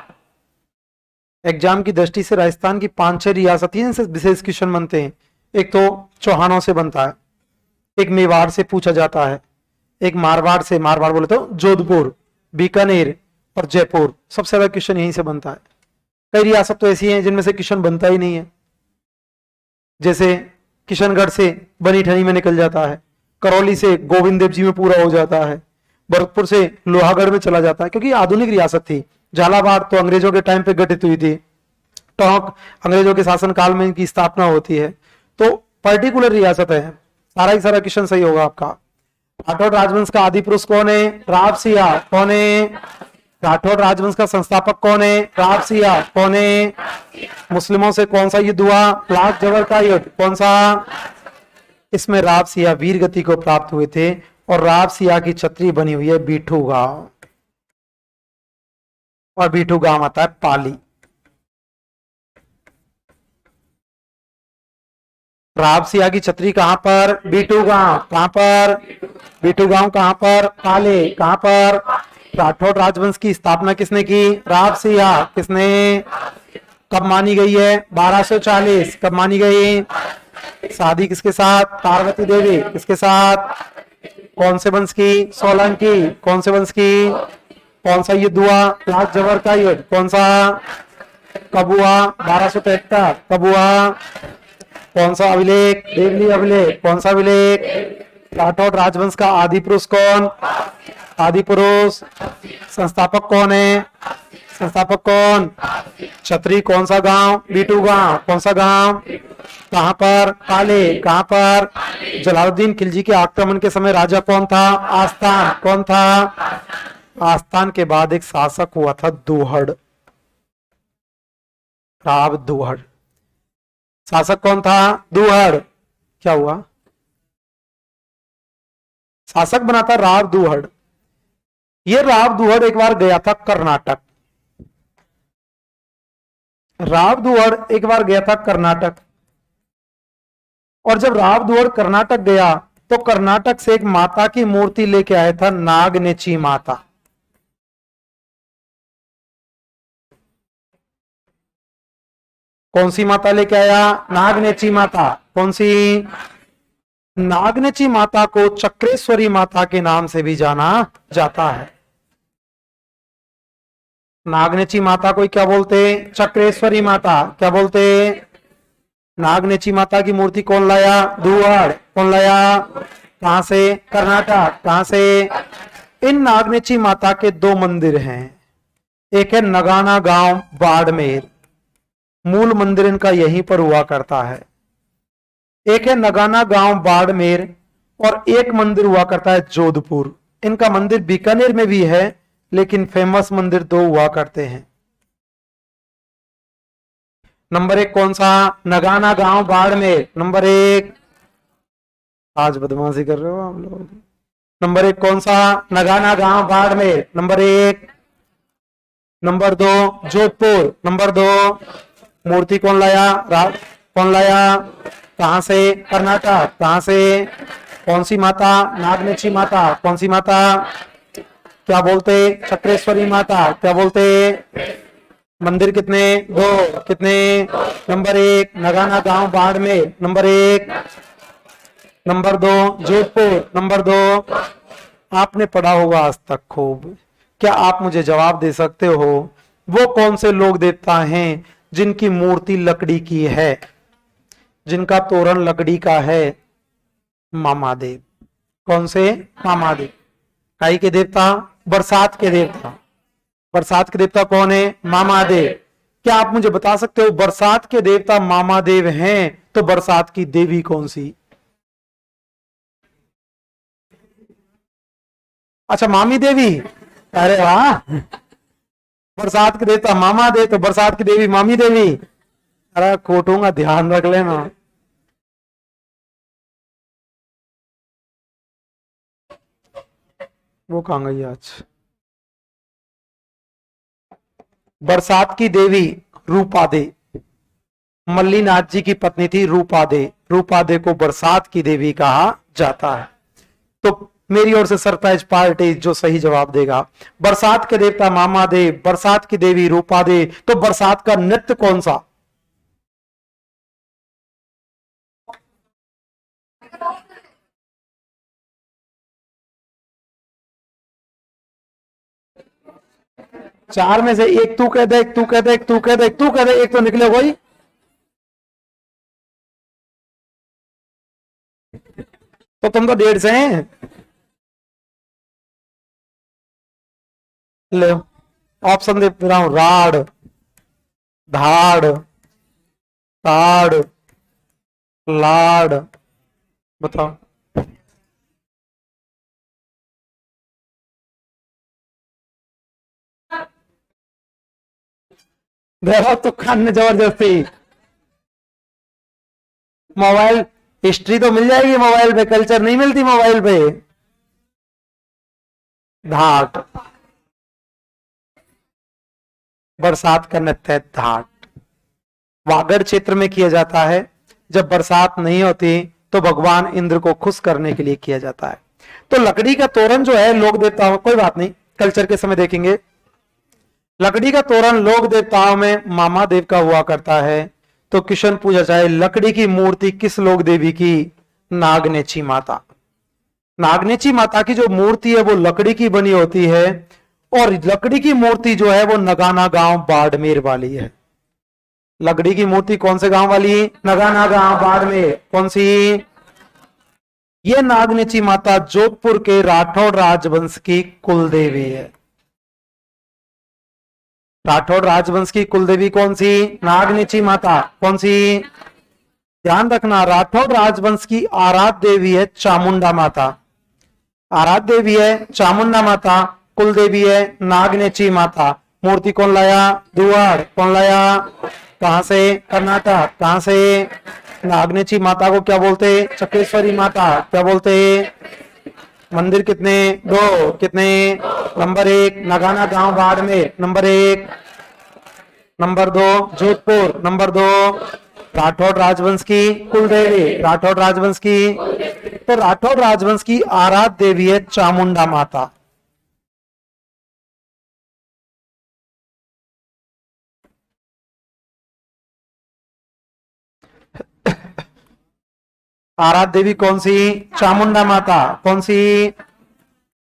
एग्जाम की दृष्टि से राजस्थान की 5-6 रियासतें हैं, विशेष क्वेश्चन बनते हैं। एक तो चौहानों से बनता है, एक मेवाड़ से पूछा जाता है, एक मारवाड़ से, मारवाड़ बोले तो जोधपुर, बीकानेर और जयपुर, सबसे ज्यादा क्वेश्चन यहीं से बनता है। कई रियासत तो ऐसी हैं जिनमें से क्वेश्चन बनता ही नहीं है, जैसे किशनगढ़ से बनी ठनी में निकल जाता है, करौली से गोविंद देव जी में पूरा हो जाता है, भरतपुर से लोहागढ़ में चला जाता है, क्योंकि आधुनिक रियासत थी। झालावाड़ तो अंग्रेजों के टाइम पे गठित हुई थी, टोंक अंग्रेजों के शासनकाल में इनकी स्थापना होती है, तो पर्टिकुलर रियासत है। सारा ही सारा क्वेश्चन सही होगा आपका। राठौड़ राजवंश का आदि पुरुष कौन है, राव सिंह। कौन है, राठौड़ राजवंश का संस्थापक कौन है, राव सिंह। कौन है, मुस्लिमों से कौन सा युद्ध हुआ, लाख जबर का युद्ध। कौन सा, इसमें राव सिंह वीर गति को प्राप्त हुए थे, और राव सिंह की छतरी बनी हुई है बीठू गांव, और बीठू गांव आता है पाली। राव सिंह की छतरी कहां पर, बीठू गांव। कहां पर, बीठू गांव। कहां पर, पाले। कहां पर, राठौड़ राजवंश की स्थापना किसने की, राव सिंह। किसने, कब मानी गई है, 1240। कब मानी गई, शादी किसके साथ, पार्वती देवी। किसके साथ, कौन से वंश की, सोलंकी। कौन से वंश की, कौन सा युद्ध हुआ, लाख जबर का युद्ध। कौन सा, कब हुआ, 1273। कब हुआ, कौन सा अभिलेख, देवली अभिलेख। कौन सा अभिलेख, राठौड़ राजवंश का आदि पुरुष कौन, आदि पुरुष। संस्थापक कौन है, संस्थापक कौन? छतरी। कौन सा गांव? बीटू गांव। कौन सा गांव? कहां पर? काले। कहां पर? जलालुद्दीन खिलजी के आक्रमण के समय राजा कौन था? आस्तान। कौन था? आस्तान के बाद एक शासक हुआ था दुहड़, राव दुहड़। शासक कौन था? दुहड़। क्या हुआ? शासक बना था राव दुहड़। ये राव दुहड़ एक बार गया था कर्नाटक। राव दुहड़ एक बार गया था कर्नाटक, और जब राव दुहड़ कर्नाटक गया तो कर्नाटक से एक माता की मूर्ति लेके आया था, नागनेची माता। कौन सी माता लेके आया? नागनेची माता। कौन सी? नागनेची माता को चक्रेश्वरी माता के नाम से भी जाना जाता है। नागनेची माता को क्या बोलते? चक्रेश्वरी माता। क्या बोलते? नागनेची माता की मूर्ति कौन लाया? दुहड़। कौन लाया? कहां से? कर्नाटक। कहां से? इन नागनेची माता के दो मंदिर हैं। एक है नगाना गांव बाड़मेर, मूल मंदिर इनका यहीं पर हुआ करता है। एक है नगाना गांव बाड़मेर और एक मंदिर हुआ करता है जोधपुर। इनका मंदिर बीकानेर में भी है, लेकिन फेमस मंदिर दो हुआ करते हैं। नंबर एक कौन सा? नगाना गांव बाड़मेर। नंबर एक। आज बदमाशी कर रहे हो आप लोग। नंबर एक कौन सा? नगाना गांव बाड़मेर, नंबर एक। नंबर दो जोधपुर। नंबर दो मूर्ति कौन लाया? कौन लाया? कहां से? कर्नाटक। कहां से? कौन सी माता? नागनेची माता। कौन सी माता? क्या बोलते? चक्रेश्वरी माता। क्या बोलते? मंदिर कितने? दो। कितने? नंबर एक नगाना गांव बाड़मेर, नंबर एक। नंबर दो जोधपुर, नंबर दो। आपने पढ़ा होगा आज तक खूब। क्या आप मुझे जवाब दे सकते हो वो कौन से लोक देवता हैं जिनकी मूर्ति लकड़ी की है, जिनका तोरण लकड़ी का है? मामादेव। कौन से? मामादेव। काई के देवता? बरसात के देवता। बरसात के देवता कौन है? मामादेव। क्या आप मुझे बता सकते हो बरसात के देवता मामादेव हैं तो बरसात की देवी कौन सी? अच्छा, मामी देवी। अरे वाह, बरसात के देवता मामा दे तो बरसात की देवी मामी देवी। अरे कोटूंगा, ध्यान रख लेना। वो कहां गई आज? बरसात की देवी रूपा दे, मल्लीनाथ जी की पत्नी थी रूपा दे। रूपा दे को बरसात की देवी कहा जाता है। तो मेरी ओर से सरप्राइज पार्टी जो सही जवाब देगा। बरसात के देवता मामा दे, बरसात की देवी रूपा दे, तो बरसात का नृत्य कौन सा? चार में से एक तू कह दे, एक तू कह दे, एक तू कह दे, एक तू कह दे, एक तो निकले कोई। तो तुम तो डेढ़ से हैं। ले ऑप्शन दे रहा हूं। राड, धाड़, ताड़, लाड़। बताओ। देखो तो खान ने जबरदस्ती। मोबाइल हिस्ट्री तो मिल जाएगी मोबाइल पे, कल्चर नहीं मिलती मोबाइल पे। धाट। बरसात का नृत्य है धाट। वागड़ क्षेत्र में किया जाता है। जब बरसात नहीं होती तो भगवान इंद्र को खुश करने के लिए किया जाता है। तो लकड़ी का तोरण जो है लोक देवताओं, कोई बात नहीं, कल्चर के समय देखेंगे। लकड़ी का तोरण लोक देवताओं में मामा देव का हुआ करता है। तो किशन पूछा जाए लकड़ी की मूर्ति किस लोक देवी की? नागनेची माता। नागनेची माता की जो मूर्ति है वो लकड़ी की बनी होती है, और लकड़ी की मूर्ति जो है वो नगाना गांव बाड़मेर वाली है। लकड़ी की मूर्ति कौन से गांव वाली? नगाना गांव बाड़मेर। कौन सी? ये नागनेची माता जोधपुर के राठौड़ राजवंश की कुल देवी है। राठौड़ राजवंश की कुलदेवी कौन सी? नागनेची माता। कौन सी? ध्यान रखना, राठौड़ राजवंश की आराध्य देवी है चामुंडा माता। आराध्य देवी है चामुंडा माता, कुल देवी है नागनेची माता। मूर्ति कौन लाया? दुआर। कौन लाया? कहां से? कर्नाटक। कहां से? नागनेची माता को क्या बोलते? चक्रेश्वरी माता। क्या बोलते? मंदिर कितने? दो। कितने? नंबर एक नगाना गांव बाड़मेर, नंबर एक। नंबर दो जोधपुर, नंबर दो राठौड़ राजवंश की कुलदेवी। राठौड़ राजवंश की, तो राठौड़ राजवंश की आराध्य देवी है चामुंडा माता। आराध्य देवी कौन सी? चामुंडा माता। कौन सी?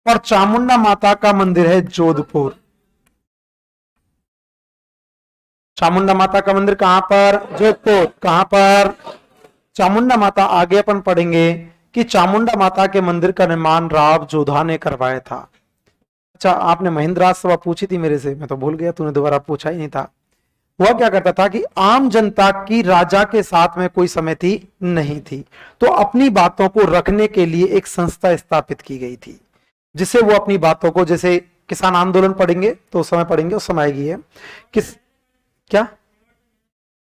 और चामुंडा माता का मंदिर है जोधपुर। चामुंडा माता का मंदिर कहां पर? जोधपुर। कहां पर? चामुंडा माता, आगे अपन पढ़ेंगे कि चामुंडा माता के मंदिर का निर्माण राव जोधा ने करवाया था। अच्छा, आपने महेंद्र सभा पूछी थी मेरे से, मैं तो भूल गया, तूने दोबारा पूछा ही नहीं था। वह क्या करता था कि आम जनता की राजा के साथ में कोई सहमति नहीं थी, तो अपनी बातों को रखने के लिए एक संस्था स्थापित की गई थी, जिसे वो अपनी बातों को, जैसे किसान आंदोलन पढ़ेंगे तो उस समय पढ़ेंगे, उस समय आएगी है किस, क्या,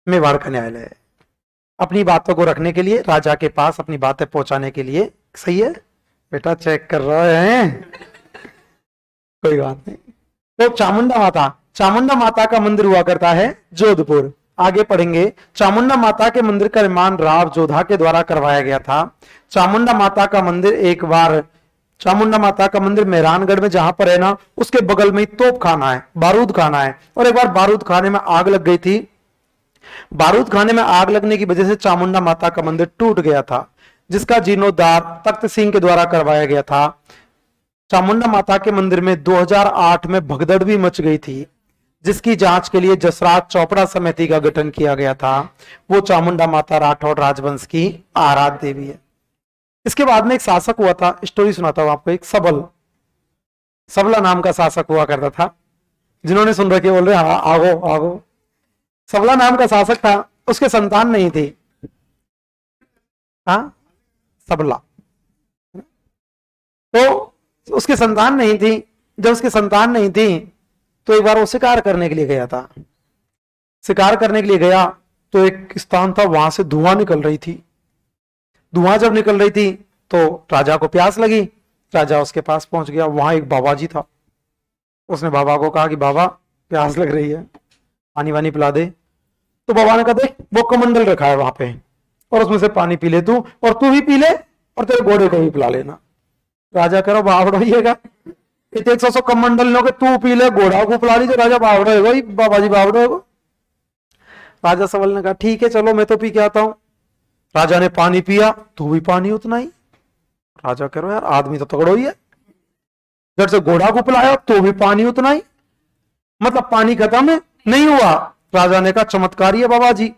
मेवाड़ का न्यायालय है। अपनी बातों को रखने के लिए, राजा के पास अपनी बातें पहुंचाने के लिए। सही है बेटा, चेक कर रहे हैं, कोई बात नहीं। तो चामुंडा माता, चामुंडा माता का मंदिर हुआ करता है जोधपुर। आगे पढ़ेंगे, चामुंडा माता के मंदिर का निर्माण राव जोधा के द्वारा करवाया गया था। चामुंडा माता का मंदिर एक बार, चामुंडा माता का मंदिर मेहरानगढ़ में जहां पर है ना, उसके बगल में ही तोप खाना है, बारूद खाना है, और एक बार बारूद खाने में आग लग गई थी। बारूद खाने में आग लगने की वजह से चामुंडा माता का मंदिर टूट गया था, जिसका जीर्णोद्धार तख्त सिंह के द्वारा करवाया गया था। चामुंडा माता के मंदिर में 2008 में भगदड़ भी मच गई थी, जिसकी जांच के लिए जसराज चोपड़ा समिति का गठन किया गया था। वो चामुंडा माता राठौड़ राजवंश की आराध्य देवी है। इसके बाद में एक शासक हुआ था, स्टोरी सुनाता हूं आपको, एक सबल, सबला नाम का शासक हुआ करता था। जिन्होंने सुन रखे बोल रहे हाँ आगो आगो। सबला नाम का शासक था, उसके संतान नहीं थी। हाँ, सबला, तो उसके संतान नहीं थी। जब उसके संतान नहीं थी, तो एक बार वो शिकार करने के लिए गया था। शिकार करने के लिए गया तो एक स्थान था, वहां से धुआं निकल रही थी। धुआं जब निकल रही थी तो राजा को प्यास लगी। राजा उसके पास पहुंच गया, वहां एक बाबा जी था। उसने बाबा को कहा कि बाबा प्यास लग रही है, पानी वानी पिला दे। तो बाबा ने कहा देख वो कमंडल रखा है वहां पे, और उसमें से पानी पी ले तू, और तू भी पी ले, और तेरे घोड़े को भी पिला लेना। राजा कह रहा बावड़ोइएगा, इतने 100 कमंडल लो के तू पी ले, घोड़ा को पिला लीजिए, राजा बावड़ो, बाबा जी बावड़ो। राजा सबल ने कहा ठीक है चलो मैं तो पी के आता हूं। राजा ने पानी पिया तो भी पानी उतना ही। राजा कह रहा यार आदमी तो तगड़ो ही है, जब से घोड़ा को पिलाया तो भी पानी उतना ही, मतलब पानी खत्म है नहीं हुआ। राजा ने कहा चमत्कार ही है बाबा जी,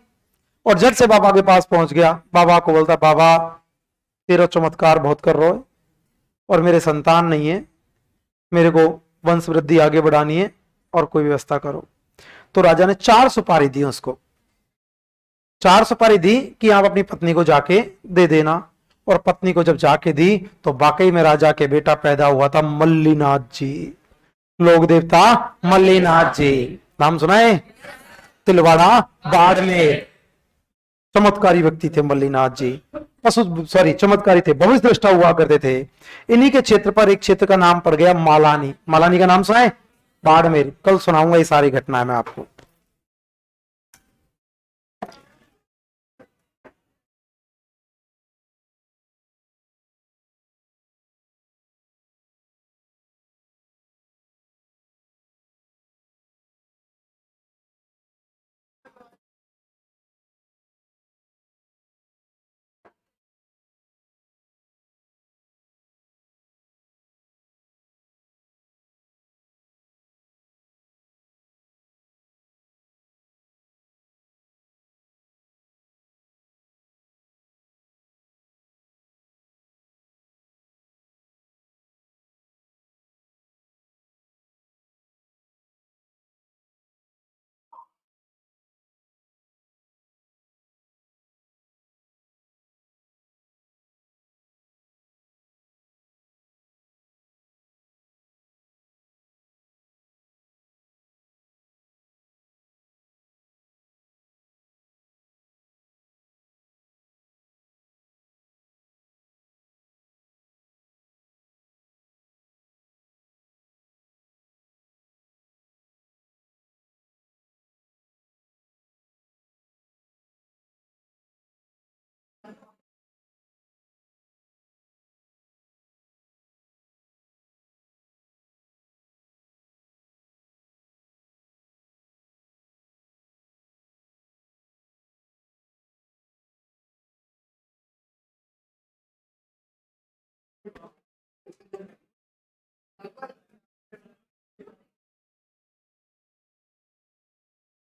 और जट से बाबा के पास पहुंच गया। बाबा को बोलता बाबा तेरा चमत्कार बहुत कर रहा है, और मेरे संतान नहीं है, मेरे को वंश वृद्धि आगे बढ़ानी है, और कोई व्यवस्था करो। तो राजा ने 4 सुपारी दी उसको, 4 सुपारी दी कि आप अपनी पत्नी को जाके दे देना। और पत्नी को जब जाके दी तो वाकई में राजा के बेटा पैदा हुआ था, मल्लीनाथ जी, लोक देवता मल्लीनाथ जी, नाम सुना है, तिलवाड़ा बाड़मेर। चमत्कारी व्यक्ति थे मल्लीनाथ जी, पशु सॉरी चमत्कारी थे, भविष्य दृष्टा हुआ करते थे। इन्हीं के क्षेत्र पर एक क्षेत्र का नाम पड़ गया मालानी। मालानी का नाम सुना है? बाड़मेर। कल सुनाऊंगा ये सारी घटनाएं मैं आपको।